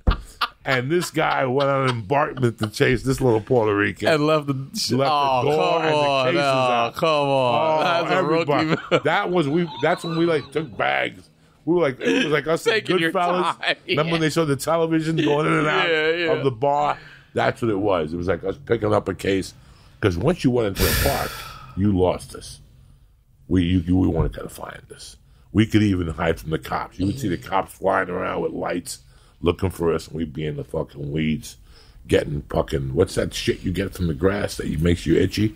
And this guy went on an embarkment to chase this little Puerto Rican. And left the door and the cases out. Come on. That's a rookie. That's when we like took bags. We were like, it was like us and Taking your Goodfellas. time. Remember when they showed the television going in and out of the bar? That's what it was. It was like us picking up a case. Because once you went into the park, you lost us. We weren't going to find us. We could even hide from the cops. You would see the cops flying around with lights looking for us, and we'd be in the fucking weeds getting fucking, what's that shit you get from the grass that makes you itchy?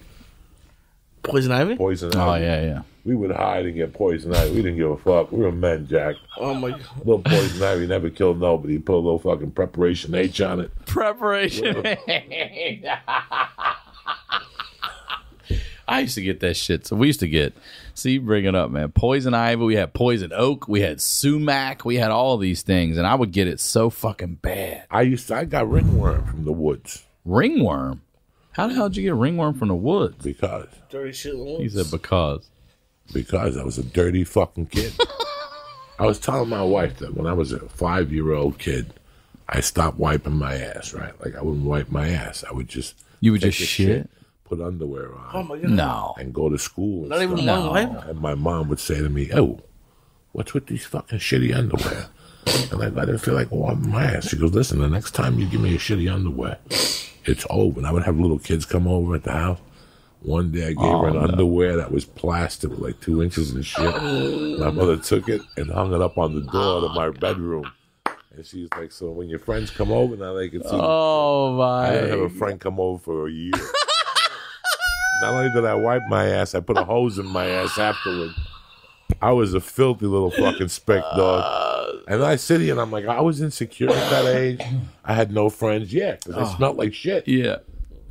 Poison ivy? Poison ivy. Oh, yeah. We would hide and get poison ivy. We didn't give a fuck. We were men, Jack. Oh, my God. Little poison ivy never killed nobody. Put a little fucking preparation H on it. Preparation. I used to get that shit. So we used to get, see, bring it up, man. Poison ivy. We had poison oak. We had sumac. We had all these things, and I would get it so fucking bad. I got ringworm from the woods. Ringworm? How the hell did you get ringworm from the woods? Because. Dirty shit. He said because. Because I was a dirty fucking kid. I was telling my wife that when I was a 5-year-old kid, I stopped wiping my ass, right? Like I wouldn't wipe my ass. I would just You would take just a shit? put underwear on. Oh, my God. No. And go to school. And Not even stuff. one wipe? And my mom would say to me, "Oh, what's with these fucking shitty underwear?" And I didn't feel like wiping my ass. She goes, "Listen, the next time you give me a shitty underwear, it's over." And I would have little kids come over at the house. One day I gave her an underwear that was plastic, like 2 inches and shit. My mother took it and hung it up on the door to my bedroom. And she's like, "So when your friends come over, now they can see." Oh, my. I didn't have a friend come over for a year. Not only did I wipe my ass, I put a hose in my ass afterward. I was a filthy little fucking speck dog. And I sit here and I'm like, I was insecure at that age. I had no friends yet because I smelled like shit. Yeah.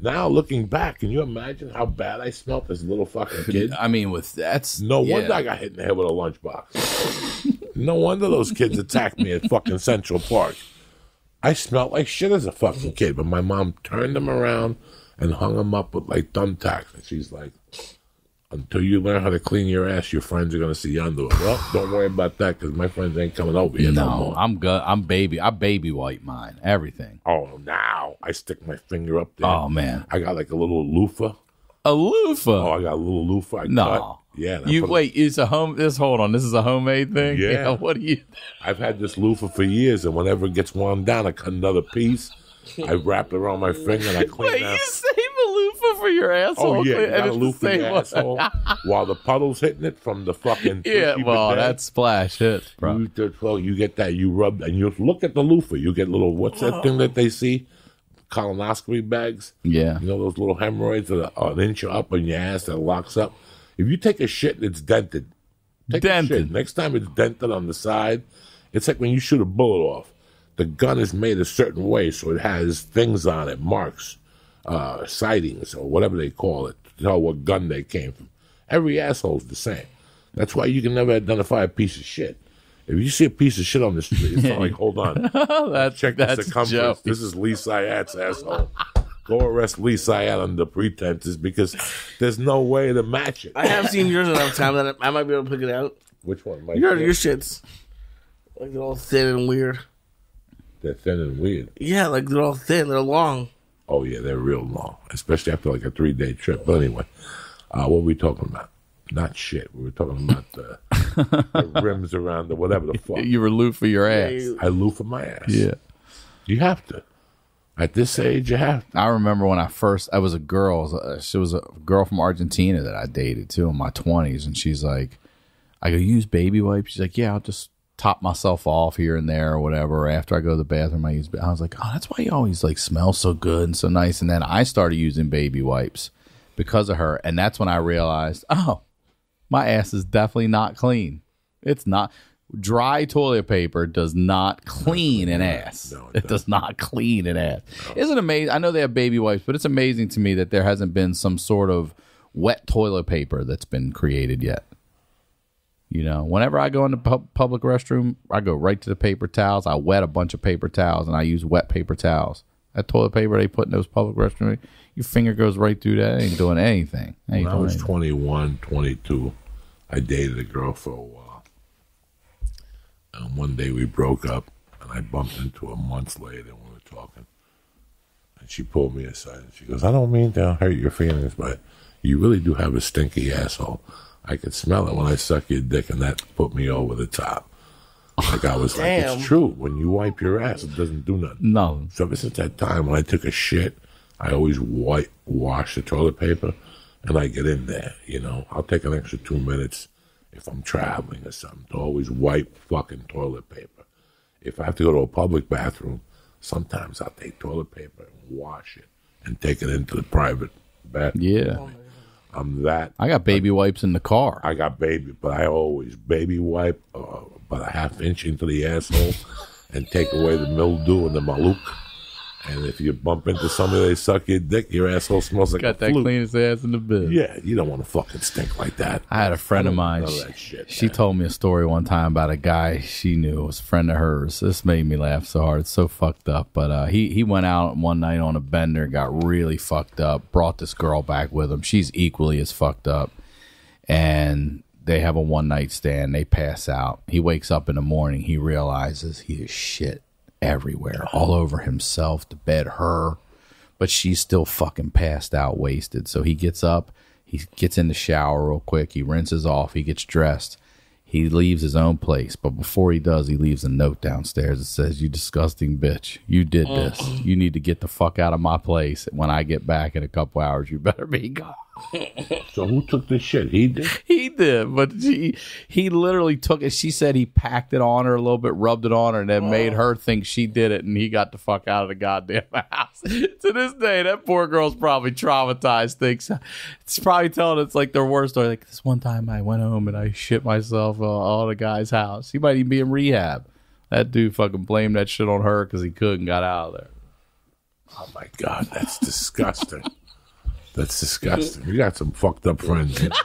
Now looking back, can you imagine how bad I smelled as a little fucking kid? I mean, with that's No wonder I got hit in the head with a lunchbox. No wonder those kids attacked me at fucking Central Park. I smelled like shit as a fucking kid, but my mom turned them around and hung them up with like thumbtacks. And she's like, "Until you learn how to clean your ass, your friends are going to see your underwear." Well, don't worry about that because my friends ain't coming over here no more. I'm good. I baby wipe mine. Everything. Oh, now I stick my finger up there. Oh, man. I got like a little loofah. A loofah? Oh, I got a little loofah. I No. cut. Yeah. It's a home. Hold on. This is a homemade thing? Yeah. What do you? I've had this loofah for years, and whenever it gets worn down, I cut another piece. I wrap it around my finger and I clean Wait, out. you save a loofah for your asshole? Oh, yeah, you and got a it's the loofah for same your one. asshole while the puddle's hitting it from the fucking... Yeah, well, that's splash hits, bro. You get that, you rub, and you look at the loofah. You get little, what's that thing that they see? Colonoscopy bags. Yeah. You know those little hemorrhoids that are an inch up on your ass that locks up? If you take a shit and it's dented, take a shit. Next time it's dented on the side, it's like when you shoot a bullet off. The gun is made a certain way, so it has things on it, marks, sightings, or whatever they call it, to tell what gun they came from. Every asshole's the same. That's why you can never identify a piece of shit. If you see a piece of shit on the street, it's not like, hold on, check the circumference. This is Lee Syatt's asshole. Go arrest Lee Syatt under pretenses because there's no way to match it. I have seen yours enough time that I might be able to pick it out. Which one? Your shits. Like they're all thin and weird. They're thin and weird. Yeah, like they're all thin. They're long. Oh, yeah, they're real long, especially after like a 3-day trip. But anyway, what were we talking about? Not shit. We were talking about the rims around the whatever the fuck. You were loofah your ass. I loofah my ass. Yeah. You have to. At this age, you have to. I remember when I was a girl. She was a girl from Argentina that I dated, too, in my 20s. And she's like, I go, use baby wipes? She's like, yeah, I'll just top myself off here and there or whatever. After I go to the bathroom, I was like, oh, that's why you always like smell so good and so nice. And then I started using baby wipes because of her. And that's when I realized, oh, my ass is definitely not clean. It's not. Dry toilet paper does not clean an ass. No, it does not clean an ass. No. Isn't it amazing? I know they have baby wipes, but it's amazing to me that there hasn't been some sort of wet toilet paper that's been created yet. You know, whenever I go in the public restroom, I go right to the paper towels. I wet a bunch of paper towels, and I use wet paper towels. That toilet paper they put in those public restrooms, your finger goes right through that. Ain't doing anything. When I was 21, 22, I dated a girl for a while. And one day we broke up, and I bumped into her months later when we were talking. And she pulled me aside, and she goes, I don't mean to hurt your feelings, but you really do have a stinky asshole. I could smell it when I suck your dick, and that put me over the top. Like I was like, it's true. When you wipe your ass, it doesn't do nothing. No. So ever since that time, when I took a shit, I always wash the toilet paper, and I get in there. You know, I'll take an extra 2 minutes if I'm traveling or something to always wipe fucking toilet paper. If I have to go to a public bathroom, sometimes I'll take toilet paper and wash it and take it into the private bathroom. Yeah. I'm that. I got baby wipes in the car. I got baby, but I always baby wipe about a half-inch into the asshole and take away the mildew and the maluk. And if you bump into somebody, they suck your dick, your asshole smells like got a that flute. cleanest ass in the biz. Yeah, you don't want to fucking stink like that. I had a friend of mine. None of that shit, She man. told me a story one time about a guy she knew was a friend of hers. This made me laugh so hard. It's so fucked up. But he went out one night on a bender, got really fucked up, brought this girl back with him. She's equally as fucked up. And they have a one-night stand. They pass out. He wakes up in the morning. He realizes he is shit everywhere, all over himself, the bed, her. But she's still fucking passed out, wasted. So he gets up. He gets in the shower real quick. He rinses off. He gets dressed. He leaves his own place. But before he does, he leaves a note downstairs that says, you disgusting bitch. You did this. You need to get the fuck out of my place. When I get back in a couple hours, you better be gone. So who took the shit? He did? He did, but he literally took it. She said he packed it on her a little bit, rubbed it on her, and then made her think she did it, and he got the fuck out of the goddamn house. To this day, that poor girl's probably traumatized. Thinks it's probably telling it's like their worst story. Like, this one time I went home and I shit myself on a guy's house. He might even be in rehab. That dude fucking blamed that shit on her because he couldn't got out of there. Oh, my God. That's disgusting. That's disgusting. You got some fucked up friends. You know?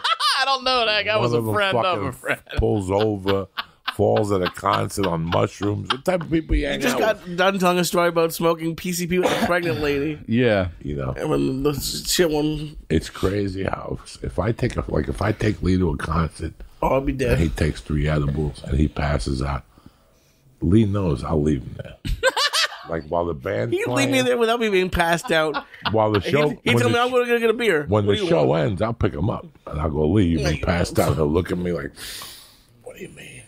I don't know. That guy was a friend of a friend. Pulls over, falls at a concert on mushrooms. The type of people you hang Just out got done telling a story about smoking PCP with a pregnant lady. Yeah. with. You know, And when the shit one, it's crazy how if I take Lee to a concert I'll be and dead. he takes 3 edibles and he passes out, Lee knows I'll leave him there. Like while the band's He'd playing, leave me there without me being passed out. while the show, He'd tell me I'm going to go get a beer. when What the do you show want? ends, I'll pick him up and I'll go, Lee, you've been passed out. He'll look at me like, what do you mean?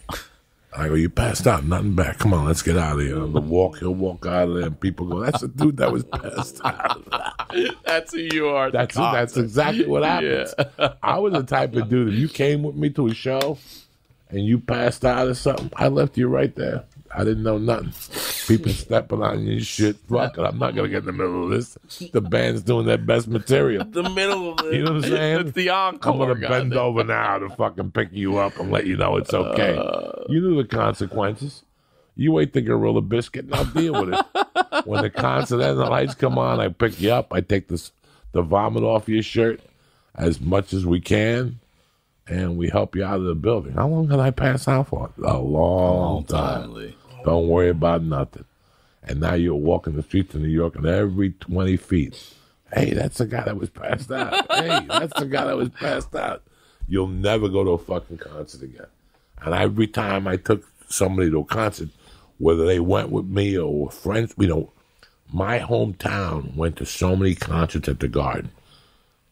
I go, you passed out, nothing back. Come on, let's get out of here. On the walk, he'll walk out of there, and people go, that's the dude that was passed out. That's who you are. That's exactly what happens. Yeah. I was the type of dude, if you came with me to a show and you passed out or something, I left you right there. I didn't know nothing. People stepping on your shit. Fuck it, I'm not going to get in the middle of this. The band's doing their best material. The middle of it. You know what I'm saying? It's the encore. I'm going to bend over now to fucking pick you up and let you know it's okay. You knew the consequences. You ate the gorilla biscuit and I'll deal with it. When the concert ends, the lights come on, I pick you up. I take the vomit off your shirt as much as we can, and we help you out of the building. How long did I pass out for? A long time. Lee. Don't worry about nothing. And now you're walking the streets of New York, and every 20 feet, hey, that's the guy that was passed out. Hey, that's the guy that was passed out. You'll never go to a fucking concert again. And every time I took somebody to a concert, whether they went with me or were friends, my hometown went to so many concerts at the Garden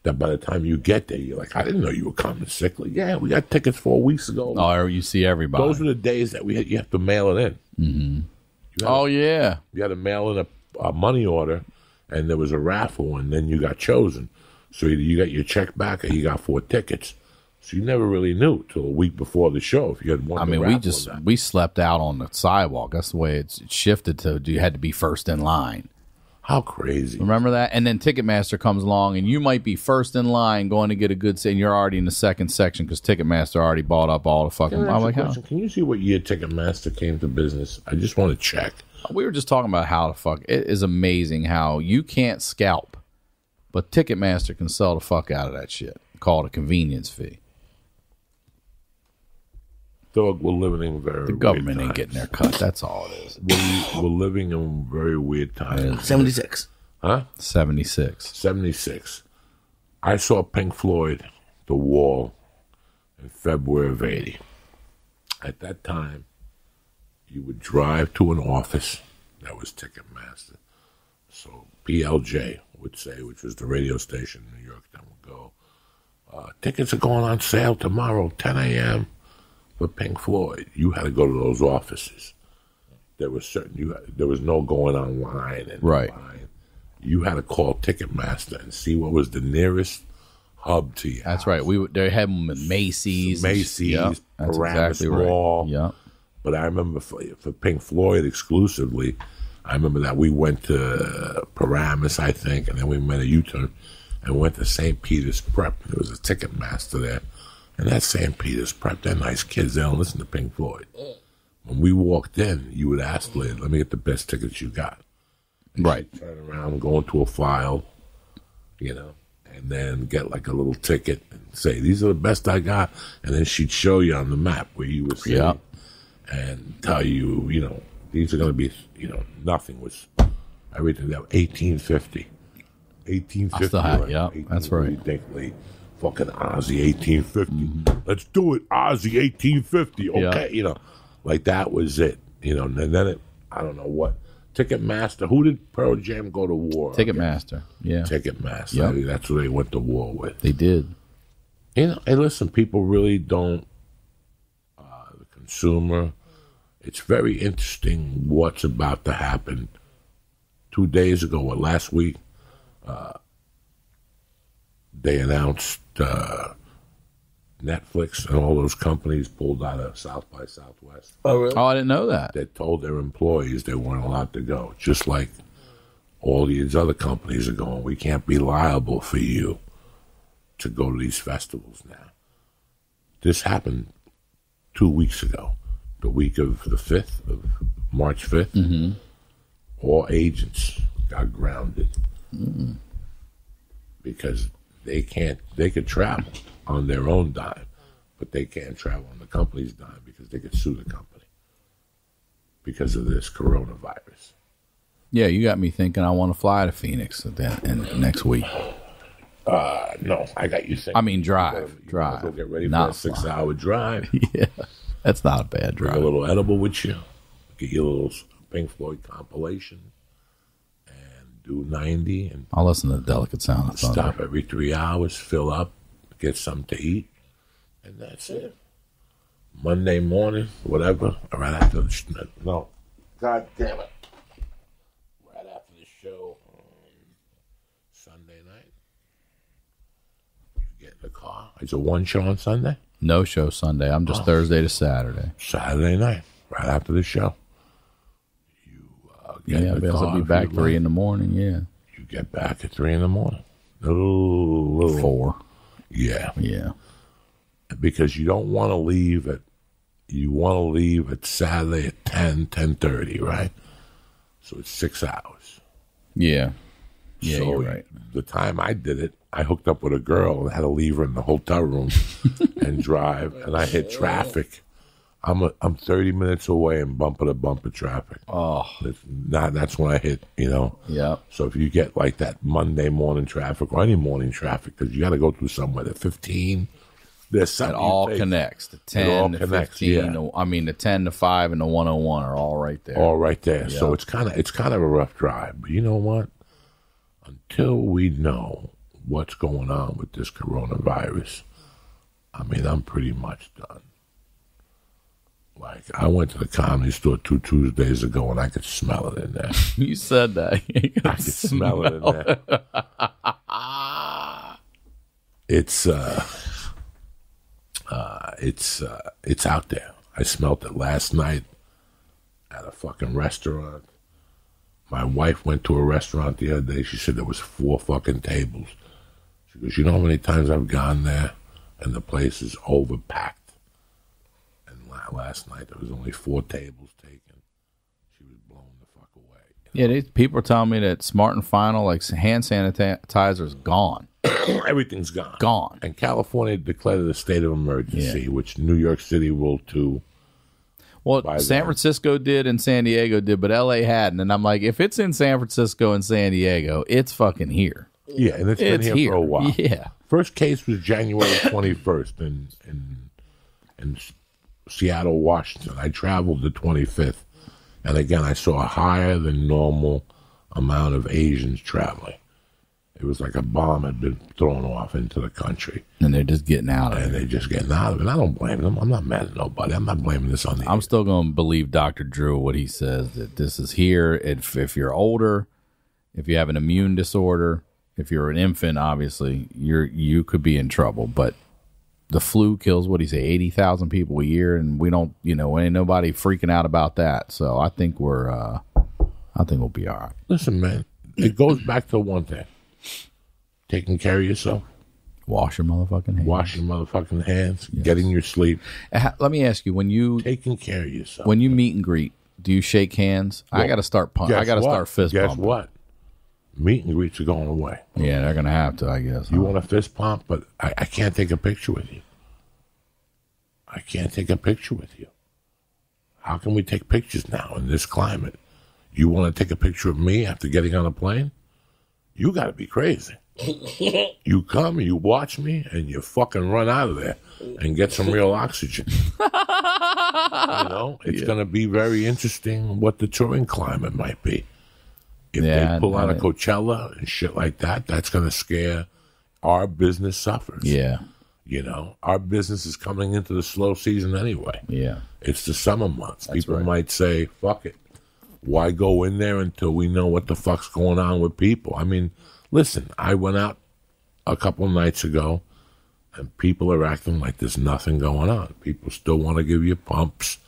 that by the time you get there, you're like, I didn't know you were coming, Sickler. Yeah, we got tickets 4 weeks ago. Oh, you see everybody. Those were the days that you have to mail it in. Mm-hmm. Oh, yeah. You had to mail in a money order, and there was a raffle, and then you got chosen. So either you got your check back or you got 4 tickets. So you never really knew till a week before the show if you had won. I mean, we slept out on the sidewalk. That's the way it's shifted to. You had to be first in line. How crazy! Remember that? And then Ticketmaster comes along, and you might be first in line going to get a good seat, and you're already in the second section because Ticketmaster already bought up all the fucking. I'm like, how? Can you see what year Ticketmaster came to business? I just want to check. We were just talking about how the fuck it is amazing how you can't scalp, but Ticketmaster can sell the fuck out of that shit. Call it a convenience fee. Dog, we're living in very. The government ain't getting their cut. That's all it is. We're living in very weird times. 76. Huh? 76. 76. I saw Pink Floyd, The Wall, in February of '80. At that time, you would drive to an office that was Ticketmaster. So PLJ would say, which was the radio station in New York, then would go, tickets are going on sale tomorrow, 10 a.m. for Pink Floyd. You had to go to those offices. There was there was no going online and right. Online. You had to call Ticketmaster and see what was the nearest hub to you. That's right. They had them at Macy's. Yep, that's Paramus exactly Mall. Right. Yeah. But I remember for Pink Floyd exclusively, I remember that we went to Paramus, I think, and then we made a U-turn and went to St. Peter's Prep. There was a Ticketmaster there. And that St. Peter's Prep, they're nice kids. They don't listen to Pink Floyd. When we walked in, you would ask the lady, let me get the best tickets you got. And right. Turn around, go into a file, and then get like a little ticket and say, these are the best I got. And then she'd show you on the map where you would see and tell you, these are going to be, nothing was, everything that 1850. 1850. Yeah, that's right. Ridiculously fucking Ozzy 1850. Mm-hmm. Let's do it, Ozzy 1850. Okay, like that was it. And then I don't know what. Ticketmaster. Who did Pearl Jam go to war? Ticketmaster. Yeah. Ticketmaster. Yep. I think that's who they went to war with. They did. Hey, listen, people really don't. The consumer. It's very interesting what's about to happen. 2 days ago, or last week, they announced Netflix and all those companies pulled out of South by Southwest. Oh, really? Oh, I didn't know that. They told their employees they weren't allowed to go, just like all these other companies are going. We can't be liable for you to go to these festivals now. This happened 2 weeks ago, the week of the 5th, of March 5th. Mm-hmm. All agents got grounded because they could travel on their own dime, but they can't travel on the company's dime because they could sue the company because of this coronavirus. Yeah, you got me thinking I want to fly to Phoenix next week. No, I got you thinking. I mean, drive. Go get ready for a 6-hour drive. Yeah, that's not a bad drive. Bring a little edible with you. Get your little Pink Floyd compilation and do 90 and I'll listen to the Delicate Sound of Thunder. Stop every 3 hours, fill up, get something to eat, and that's it. Monday morning, whatever, right after the no, God damn it, right after the show on Sunday night, you get in the car. Is it one show on Sunday? No show Sunday. I'm just Thursday to Saturday. Saturday night, right after the show. I'll be back 3 in the morning. Yeah, you get back at 3 in the morning. Little 4. Yeah. Yeah. Because you don't want to leave at. You want to leave at Saturday at 10:30, right? So it's 6 hours. Yeah. Yeah, so you're right. The time I did it, I hooked up with a girl and had to leave her in the hotel room and drive, and I hit traffic. I'm 30 minutes away in bumper-to-bumper traffic. Oh. That's when I hit, Yeah. So if you get like that Monday morning traffic or any morning traffic, because you got to go through somewhere at 15, there's something it all connects. The 10, the 15, the 10 to 5 and the 101 are all right there. All right there. Yeah. So it's kind of a rough drive. But you know what? Until we know what's going on with this coronavirus, I'm pretty much done. Like, I went to the Comedy Store 2 Tuesdays ago, and I could smell it in there. You said that. I could smell it in there. It's out there. I smelled it last night at a fucking restaurant. My wife went to a restaurant the other day. She said there was 4 fucking tables. She goes, you know how many times I've gone there, and the place is overpacked. Last night there was only 4 tables taken. She was blown the fuck away. Yeah, people are telling me that Smart and Final, like hand sanitizer, is gone. Everything's gone. Gone. And California declared it a state of emergency, which New York City will too. Well, San Francisco did and San Diego did, but L.A. hadn't. And I'm like, if it's in San Francisco and San Diego, it's fucking here. Yeah, and it's been here for a while. Yeah. First case was January 21st in Seattle, Washington. I traveled the 25th. And again, I saw a higher than normal amount of Asians traveling. It was like a bomb had been thrown off into the country. And they're just getting out of it. And they're just getting out of it. I don't blame them. I'm not mad at nobody. I'm not blaming this on the... I'm still going to believe Dr. Drew, what he says, that this is here. If you're older, if you have an immune disorder, if you're an infant, obviously, you could be in trouble. But the flu kills, what do you say, 80,000 people a year, and we don't, ain't nobody freaking out about that. So I think we'll be all right. Listen, man, it goes back to one thing. Taking care of yourself. Wash your motherfucking hands. Wash your motherfucking hands. Yes. Getting your sleep. Let me ask you, taking care of yourself. When you meet and greet, do you shake hands? Well, I got to start pumping. I got to start fist pumping. Guess what? Meet and greets are going away. Yeah, they're going to have to, I guess. You want a fist pump, but I can't take a picture with you. I can't take a picture with you. How can we take pictures now in this climate? You want to take a picture of me after getting on a plane? You got to be crazy. You come and you watch me and you fucking run out of there and get some real oxygen. It's going to be very interesting what the touring climate might be. If they pull out a Coachella and shit like that, that's going to scare our business suffers. Yeah. Our business is coming into the slow season anyway. Yeah. It's the summer months. That's people right. might say, fuck it. Why go in there until we know what the fuck's going on with people? I mean, listen, I went out a couple of nights ago, and people are acting like there's nothing going on. People still want to give you pumps.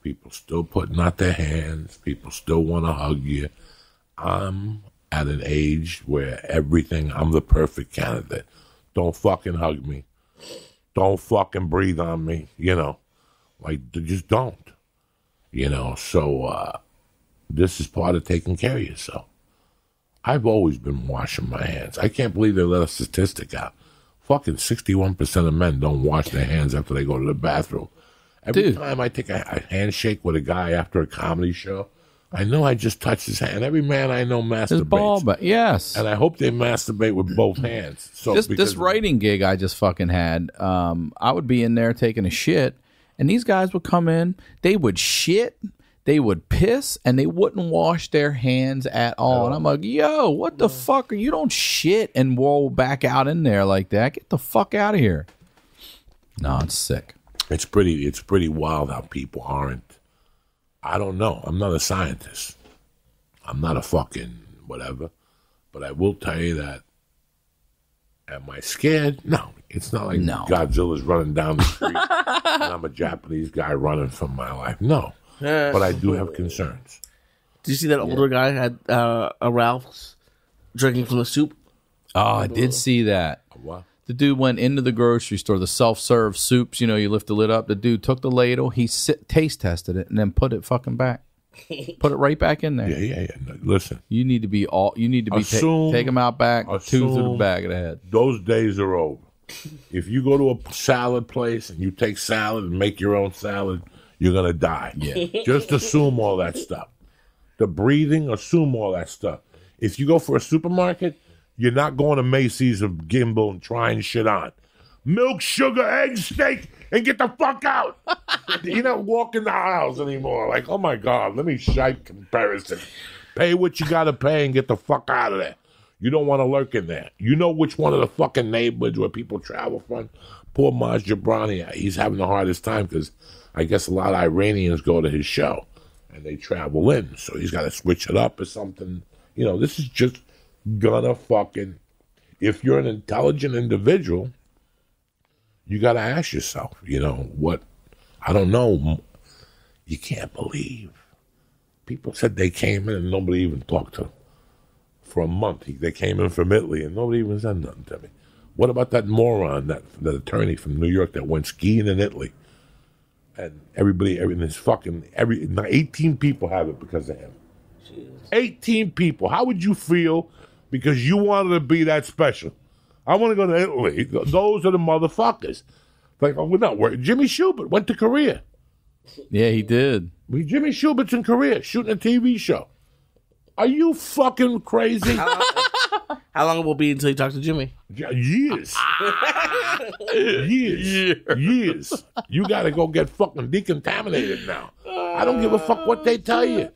People still putting out their hands. People still want to hug you. I'm at an age where I'm the perfect candidate. Don't fucking hug me. Don't fucking breathe on me. Just don't. So this is part of taking care of yourself. I've always been washing my hands. I can't believe they let a statistic out. Fucking 61% of men don't wash their hands after they go to the bathroom. Every time I take a handshake with a guy after a comedy show, I know I just touched his hand. Every man I know masturbates. His ball, but yes. And I hope they masturbate with both hands. So this writing gig I just fucking had, I would be in there taking a shit, and these guys would come in, they would shit, they would piss, and they wouldn't wash their hands at all. And I'm like, yo, what the fuck? You don't shit and roll back out in there like that. Get the fuck out of here. No, it's sick. It's pretty wild how people aren't. I don't know. I'm not a scientist. I'm not a fucking whatever. But I will tell you that, am I scared? No. It's not like Godzilla's running down the street and I'm a Japanese guy running from my life. No. But I do have concerns. Did you see that older guy had a Ralph's drinking from the soup? Oh, I did see that. What? The dude went into the grocery store, the self-serve soups, you lift the lid up. The dude took the ladle, he taste tested it, and then put it fucking back. Put it right back in there. Yeah. No, listen. You need to be take them out back, two through the back of the head. Those days are over. If you go to a salad place and you take salad and make your own salad, you're going to die. Yeah. Just assume all that stuff. The breathing, assume all that stuff. If you go for a supermarket, you're not going to Macy's or Gimbal and trying shit on. Milk, sugar, eggs, steak, and get the fuck out. You're not walking the aisles anymore. Like, oh my God, let me shite comparison. Pay what you got to pay and get the fuck out of there. You don't want to lurk in there. You know which one of the fucking neighborhoods where people travel from? Poor Maj Jabrani, he's having the hardest time because I guess a lot of Iranians go to his show and they travel in. So he's got to switch it up or something. This is just gonna fucking, if you're an intelligent individual, you got to ask yourself, what, I don't know. You can't believe. People said they came in and nobody even talked to them. For a month, they came in from Italy and nobody even said nothing to me. What about that moron, that attorney from New York that went skiing in Italy? And everything's fucking, 18 people have it because of him. Jeez. 18 people. How would you feel because you wanted to be that special? I want to go to Italy. Those are the motherfuckers. Like, we're not worried. Jimmy Schubert went to Korea. Yeah, he did. Jimmy Schubert's in Korea shooting a TV show. Are you fucking crazy? How long will it be until you talk to Jimmy? Years. Years. You got to go get fucking decontaminated now. I don't give a fuck what they tell you.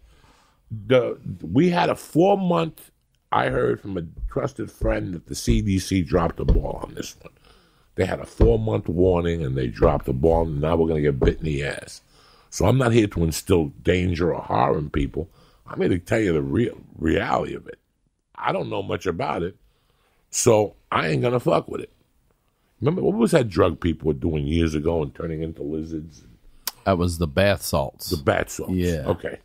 We had a 4-month, I heard from a trusted friend that the CDC dropped the ball on this one. They had a 4-month warning and they dropped the ball, and now we're going to get bit in the ass. So I'm not here to instill danger or horror in people. I'm here to tell you the real reality of it. I don't know much about it, so I ain't going to fuck with it. Remember, what was that drug people were doing years ago and turning into lizards? That was the bath salts. The bath salts. Yeah. Okay.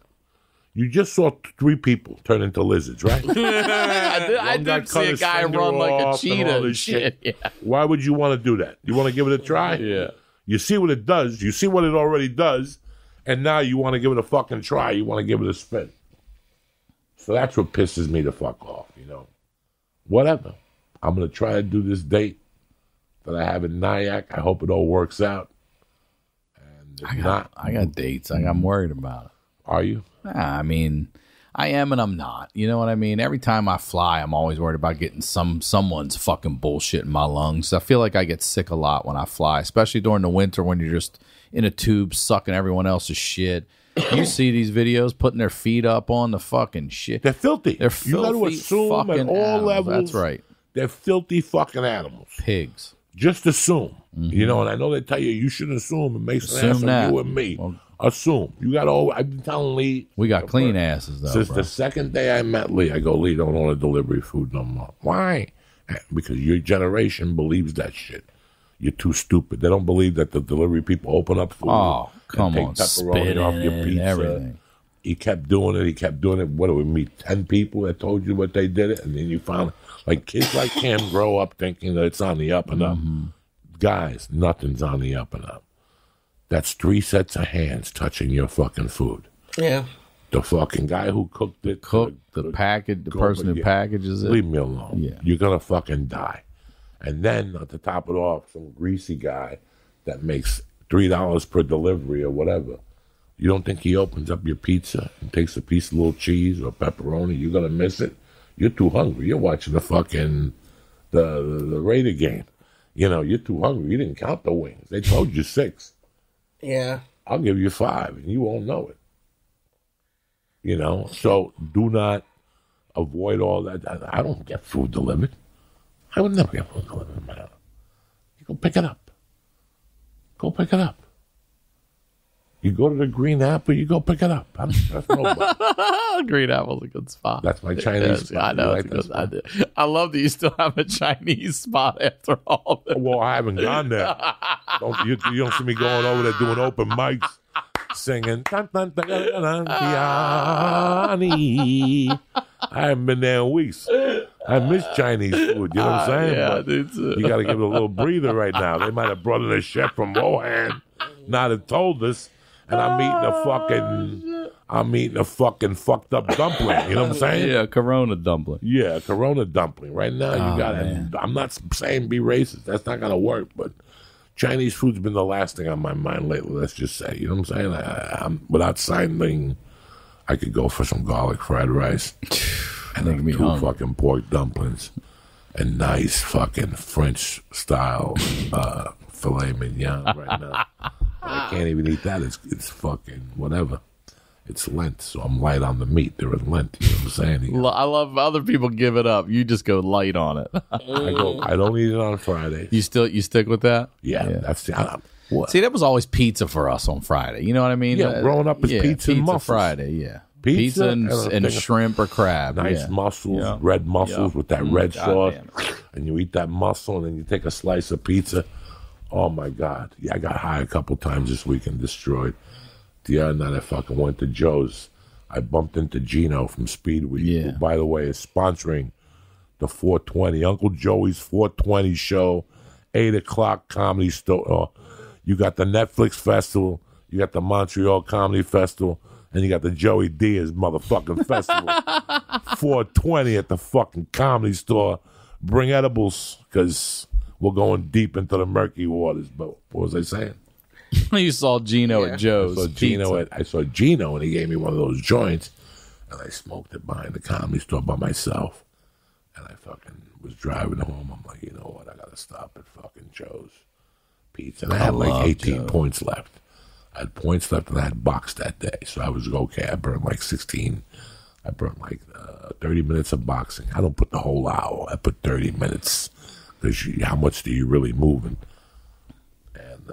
You just saw 3 people turn into lizards, right? I did see a guy run like a cheetah and shit. Yeah. Why would you want to do that? You want to give it a try? Yeah. You see what it does. You see what it already does. And now you want to give it a fucking try. You want to give it a spin. So that's what pisses me the fuck off, you know. Whatever. I'm going to try to do this date that I have in Nyack. I hope it all works out. And if I got dates. I'm worried about it. Are you? I mean, I am and I'm not. You know what I mean? Every time I fly, I'm always worried about getting someone's fucking bullshit in my lungs. I feel like I get sick a lot when I fly, especially during the winter when you're just in a tube sucking everyone else's shit. You see these videos putting their feet up on the fucking shit. They're filthy. They're filthy. You got to assume fucking at all animals. levels. That's right. They're filthy fucking animals. Pigs. Just assume. You know, and I know they tell you shouldn't assume. It makes an ass of you and me. Well, assume. You got to. I've been telling Lee. We got clean asses, though. Since bro. the second day I met Lee, I go, Lee, don't order delivery food no more. Why? Because your generation believes that shit. You're too stupid. They don't believe that the delivery people open up food. Oh, come take on. pepperoni Spit off your in pizza. everything. He kept doing it. What do we meet? 10 people that told you what they did it, and then you found like kids like him grow up thinking that it's on the up and up. Guys, nothing's on the up and up. That's 3 sets of hands touching your fucking food. Yeah. The fucking guy who cooked it, The person who packages it. Leave me alone. Yeah. You're gonna fucking die. And then to top it off, some greasy guy that makes $3 per delivery or whatever. You don't think he opens up your pizza and takes a piece of little cheese or pepperoni? You're gonna miss it. You're too hungry. You're watching the fucking the Raider game. You know, you're too hungry. You didn't count the wings. They told you 6. Yeah. I'll give you 5, and you won't know it. You know, so do not avoid all that. I don't get food delivered. I would never get food delivered, man. You go pick it up. Go pick it up. You go to the Green Apple, you go pick it up. I don't trust nobody. Green Apple's a good spot. That's my Chinese spot. I know. You like that spot? I love that you still have a Chinese spot after all this. Well, I haven't gone there. You don't see me going over there doing open mics, singing. Dun, dun, dun, dun, dun, Diani. I haven't been there in weeks. I miss Chinese food. You know what I'm saying? Yeah, But dude. you got to give it a little breather right now. They might have brought in a chef from Wuhan, not have told us, and I'm eating a fucking fucked up dumpling. You know what I'm saying? Yeah, Corona dumpling. Yeah, Corona dumpling. Right now, you got to. I'm not saying be racist. That's not gonna work. But Chinese food's been the last thing on my mind lately. Let's just say. You know what I'm saying? I'm without signing, I could go for some garlic fried rice and Making me 2 hungry. fucking pork dumplings and nice fucking French style filet mignon right now. I can't even eat that. It's fucking whatever. It's Lent, so I'm light on the meat. There is Lent. You know what I'm saying? I love other people give it up. You just go light on it. I don't eat it on Friday. You stick with that? Yeah. That's what? See, that was always pizza for us on Friday. You know what I mean? Yeah, growing up, it's pizza and mussels. Friday. Yeah, Pizza and shrimp or crab. Nice mussels, Yeah. red mussels with that red sauce, damn. and you eat that mussel, and then you take a slice of pizza. Oh my God! Yeah, I got high a couple times this week and destroyed. The other night I fucking went to Joe's. I bumped into Gino from Speedweek, Yeah. who, by the way, is sponsoring the 420 Uncle Joey's 420 show, 8:00 comedy store. You got the Netflix festival, you got the Montreal Comedy Festival, and you got the Joey Diaz motherfucking festival. 420 at the fucking comedy store. Bring edibles, because we're going deep into the murky waters. But what was I saying? You saw Gino at Joe's. I saw Gino, and he gave me one of those joints, and I smoked it behind the comedy store by myself. And I fucking was driving home. I'm like, you know what? I got to stop at fucking Joe's Pizza. And I had like 18 points left. I had points left and I had boxed that day. So I was okay. I burned like 16. I burned like 30 minutes of boxing. I don't put the whole hour. I put 30 minutes. Because how much do you really moving? And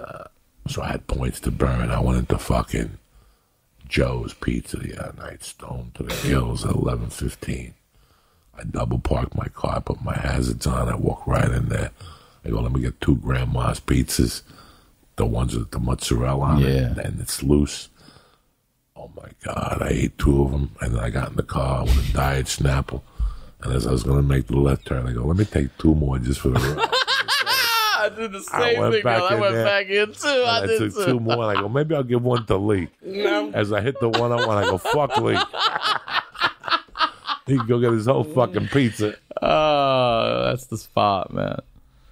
so I had points to burn. I went into fucking Joe's Pizza the other night, stoned to the gills at 11:15. I double parked my car, I put my hazards on, I walk right in there. I go, let me get 2 grandma's pizzas, the ones with the mozzarella on it, and it's loose. Oh my God, I ate 2 of them, and then I got in the car with a diet Snapple, and as I was going to make the left turn, I go, let me take 2 more just for the ride. I did the same thing, I went back in too. I took 2 more, and I go, maybe I'll give 1 to Lee. No. As I hit the one I want, I go, fuck Lee. He can go get his whole fucking pizza. Oh, that's the spot, man.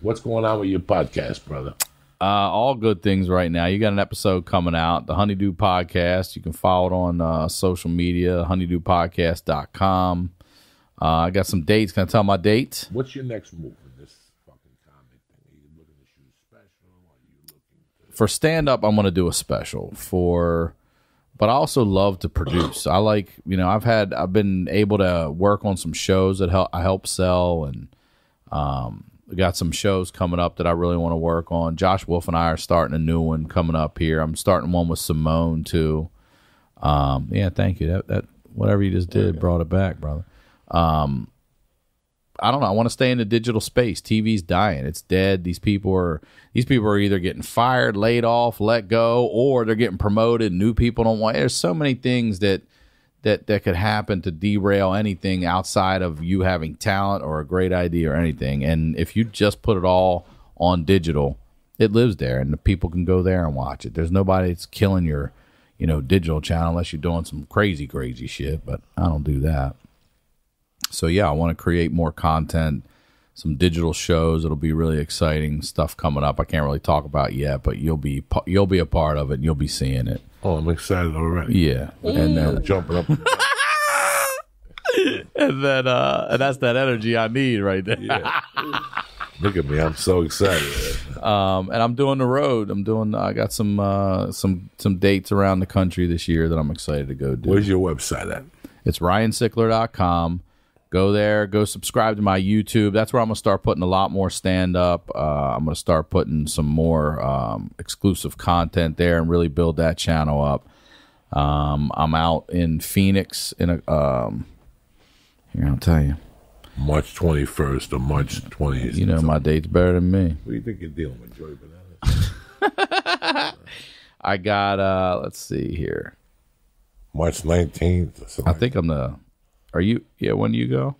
What's going on with your podcast, brother? All good things right now. You got an episode coming out, the HoneyDew Podcast. You can follow it on social media, honeydewpodcast.com. I got some dates. Can I tell my dates? What's your next move in this fucking comedy thing? Are you looking to shoot a special? Are you looking to... For stand-up, I'm going to do a special. But I also love to produce. I like, I've been able to work on some shows that I help sell, and we got some shows coming up that I really want to work on. Josh Wolf and I are starting a new one coming up here. I'm starting one with Simone too. Yeah, thank you. That whatever you just did brought it back, brother. I don't know. I want to stay in the digital space. TV's dying. It's dead. These people are either getting fired, laid off, let go, or they're getting promoted. New people don't want. There's so many things that could happen to derail anything outside of you having talent or a great idea or anything. And if you just put it all on digital, it lives there, and the people can go there and watch it. There's nobody that's killing your, digital channel unless you're doing some crazy shit. But I don't do that. So yeah, I want to create more content, some digital shows. It'll be really exciting stuff coming up. I can't really talk about yet, but you'll be a part of it, and you'll be seeing it. Oh, I'm excited already. Yeah, and I'm jumping up. And then and that's that energy I need right there. Yeah. Look at me, I'm so excited. And I'm doing the road. I got some dates around the country this year that I'm excited to go do. Where's your website at? It's ryansickler.com. Go there. Go subscribe to my YouTube. That's where I'm going to start putting a lot more stand-up. I'm going to start putting some more exclusive content there and really build that channel up. I'm out in Phoenix. Here, I'll tell you. March 21st or March 20th. You know my date's better than me. What do you think you're dealing with, Joey Bananas? I got, let's see here. March 19th. I think I'm the... Are you? Yeah, when do you go?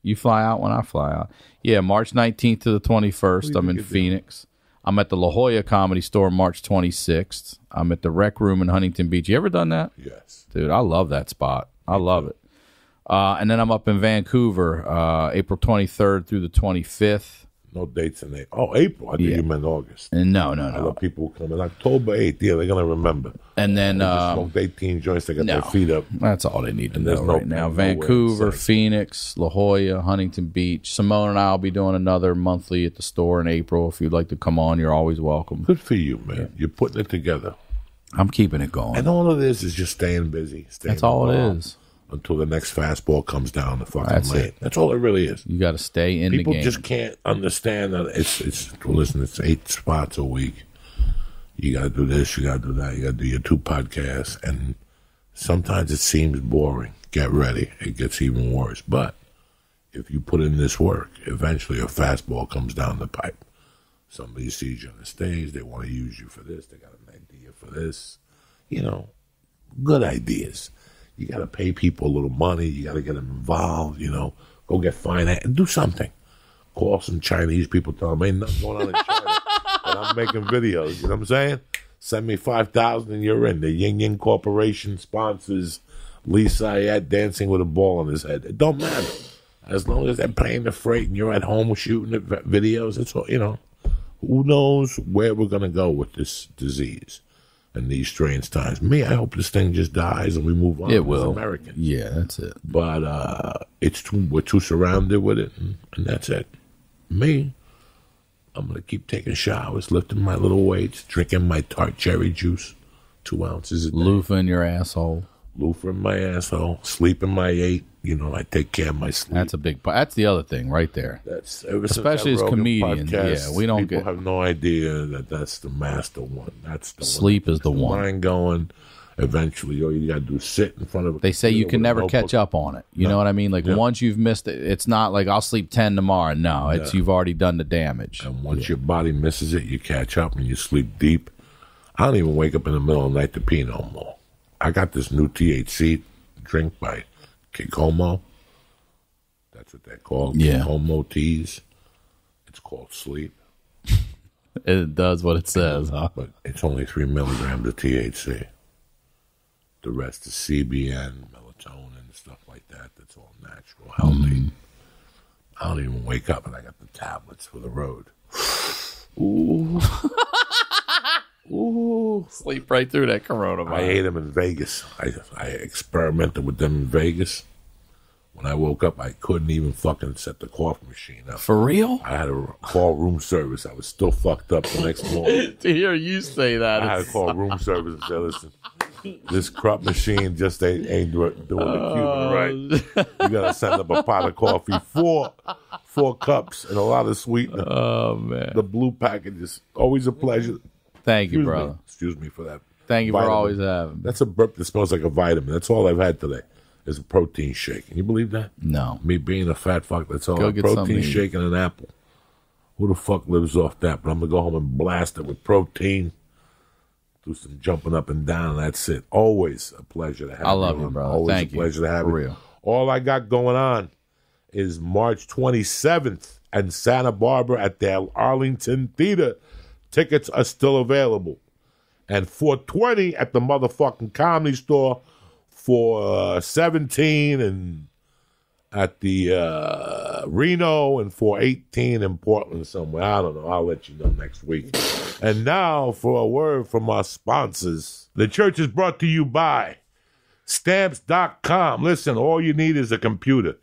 You fly out when I fly out. Yeah, March 19th to the 21st. I'm in Phoenix. I'm at the La Jolla Comedy Store March 26th. I'm at the Rec Room in Huntington Beach. You ever done that? Yes. Dude, I love that spot. I love it. And then I'm up in Vancouver, April 23rd through the 25th. No dates in April. Oh, April. I think you meant August. No. A lot of people come in October 8th. Yeah, they're going to remember. And then... They just smoked 18 joints. They got their feet up. That's all they need to know right now. Vancouver, Phoenix, La Jolla, Huntington Beach. Simone and I will be doing another monthly at the store in April. If you'd like to come on, you're always welcome. Good for you, man. Yeah. You're putting it together. I'm keeping it going. And all of this is just staying busy. That's all it is. Until the next fastball comes down the fucking lane. That's all it really is. You got to stay in the game. People just can't understand that it's 8 spots a week. You got to do this, you got to do that, you got to do your 2 podcasts, and sometimes it seems boring. Get ready. It gets even worse. But if you put in this work, eventually a fastball comes down the pipe. Somebody sees you on the stage, they want to use you for this, they got an idea for this. Good ideas. You got to pay people a little money. You got to get them involved, Go get finance and do something. Call some Chinese people, tell them, ain't nothing going on in China. But I'm making videos, you know what I'm saying? Send me $5,000 and you're in. The Ying Ying Corporation sponsors Lee Syatt dancing with a ball on his head. It don't matter. As long as they're paying the freight and you're at home shooting the videos, it's all, Who knows where we're going to go with this disease? In these strange times. I hope this thing just dies and we move on. It will. As Americans. Yeah, that's it. But we're too surrounded with it, and that's it. Me, I'm going to keep taking showers, lifting my little weights, drinking my tart cherry juice, 2 ounces a day. Loofah in your asshole. Loofah in my asshole, sleeping my 8. You know, I take care of my sleep. That's a big part. That's the other thing right there. That's especially as comedians. Yeah, we don't people have no idea that's the master one. That's the sleep one. Is the one. Mind going. Eventually, all you got to do is sit in front of it. They say you can never catch up on it. You know what I mean? Like once you've missed it, it's not like I'll sleep 10 tomorrow. No, it's you've already done the damage. And once your body misses it, you catch up and you sleep deep. I don't even wake up in the middle of the night to pee no more. I got this new THC drink by Kikomo. That's what they're called. Yeah. Kikomo teas. It's called Sleep. It does what it says, huh? But it's only 3 milligrams of THC. The rest is CBN, melatonin, stuff like that. That's all natural, healthy. I don't even wake up and I got the tablets for the road. Ooh. Ooh. Sleep right through that coronavirus. I ate them in Vegas. I experimented with them in Vegas. When I woke up, I couldn't even fucking set the coffee machine up. For real? I had to call room service. I was still fucked up the next morning. To hear you say that. I had to call room service and say, listen, this crop machine just ain't doing the Cuban right. You got to send up a pot of coffee, four cups, and a lot of sweetener. Oh, man. The blue package is always a pleasure. Thank you, brother. Excuse me for that. Thank you vitamin. for always having me. That's a burp that smells like a vitamin. That's all I've had today is a protein shake. Can you believe that? No. Me being a fat fuck, that's all. Go A get protein something shake and an apple. Who the fuck lives off that? But I'm going to go home and blast it with protein. Do some jumping up and down, and that's it. Always a pleasure to have you. I love you, brother. Always Thank a pleasure you. to have For you. real. All I got going on is March 27th in Santa Barbara at the Arlington Theater. Tickets are still available. And 420 at the motherfucking Comedy Store for 17 and at the Reno and for 18 in Portland somewhere. I don't know. I'll let you know next week. And now for a word from our sponsors. The church is brought to you by Stamps.com. Listen, all you need is a computer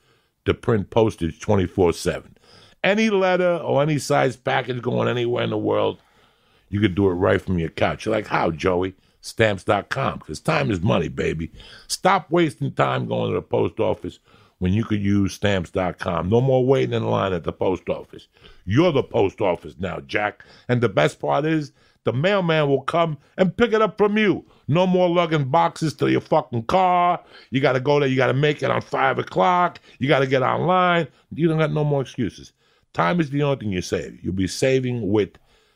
to print postage 24/7. Any letter or any size package going anywhere in the world, you could do it right from your couch. You're like, how, Joey? Stamps.com. Because time is money, baby. Stop wasting time going to the post office when you could use Stamps.com. No more waiting in line at the post office. You're the post office now, Jack. And the best part is, the mailman will come and pick it up from you. No more lugging boxes to your fucking car. You got to go there. You got to make it on 5 o'clock. You got to get online. You don't got no more excuses. Time is the only thing you save. You'll be saving with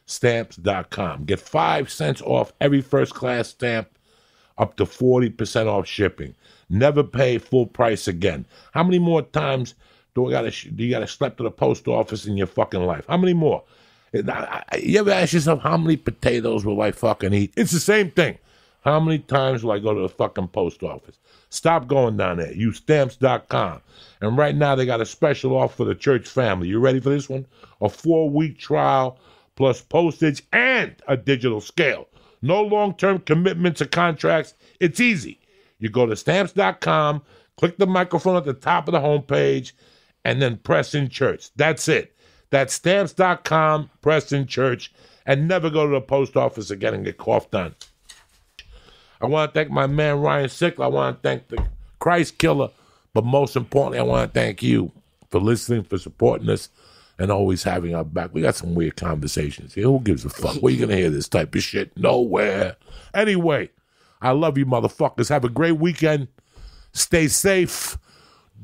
Stamps.com. Get 5 cents off every first class stamp, up to 40% off shipping. Never pay full price again. How many more times do you got to schlep to the post office in your fucking life? How many more? You ever ask yourself, how many potatoes will I fucking eat? It's the same thing. How many times will I go to the fucking post office? Stop going down there. Use Stamps.com. And right now they got a special offer for the church family. You ready for this one? A 4-week trial plus postage and a digital scale. No long-term commitments or contracts. It's easy. You go to Stamps.com, click the microphone at the top of the homepage, and then press in church. That's it. That's Stamps.com, press in church, and never go to the post office again and get coughed on. I want to thank my man Ryan Sickler. I want to thank the Christ Killer. But most importantly, I want to thank you for listening, for supporting us, and always having our back. We got some weird conversations here. Who gives a fuck? Where you going to hear this type of shit? Nowhere. Anyway, I love you motherfuckers. Have a great weekend. Stay safe.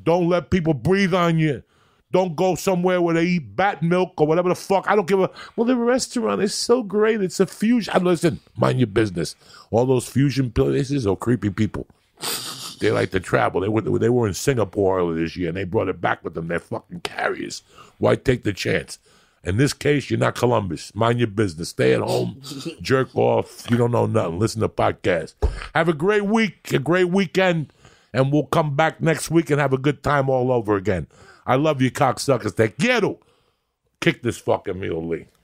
Don't let people breathe on you. Don't go somewhere where they eat bat milk or whatever the fuck. I don't give a... Well, the restaurant is so great. It's a fusion. Listen, mind your business. All those fusion places are creepy people. They like to travel. They were in Singapore earlier this year, and they brought it back with them. They're fucking carriers. Why take the chance? In this case, you're not Columbus. Mind your business. Stay at home. Jerk off. You don't know nothing. Listen to podcasts. Have a great week, a great weekend, and we'll come back next week and have a good time all over again. I love you, cocksuckers. Te quiero. Kick this fucking Mule Lee.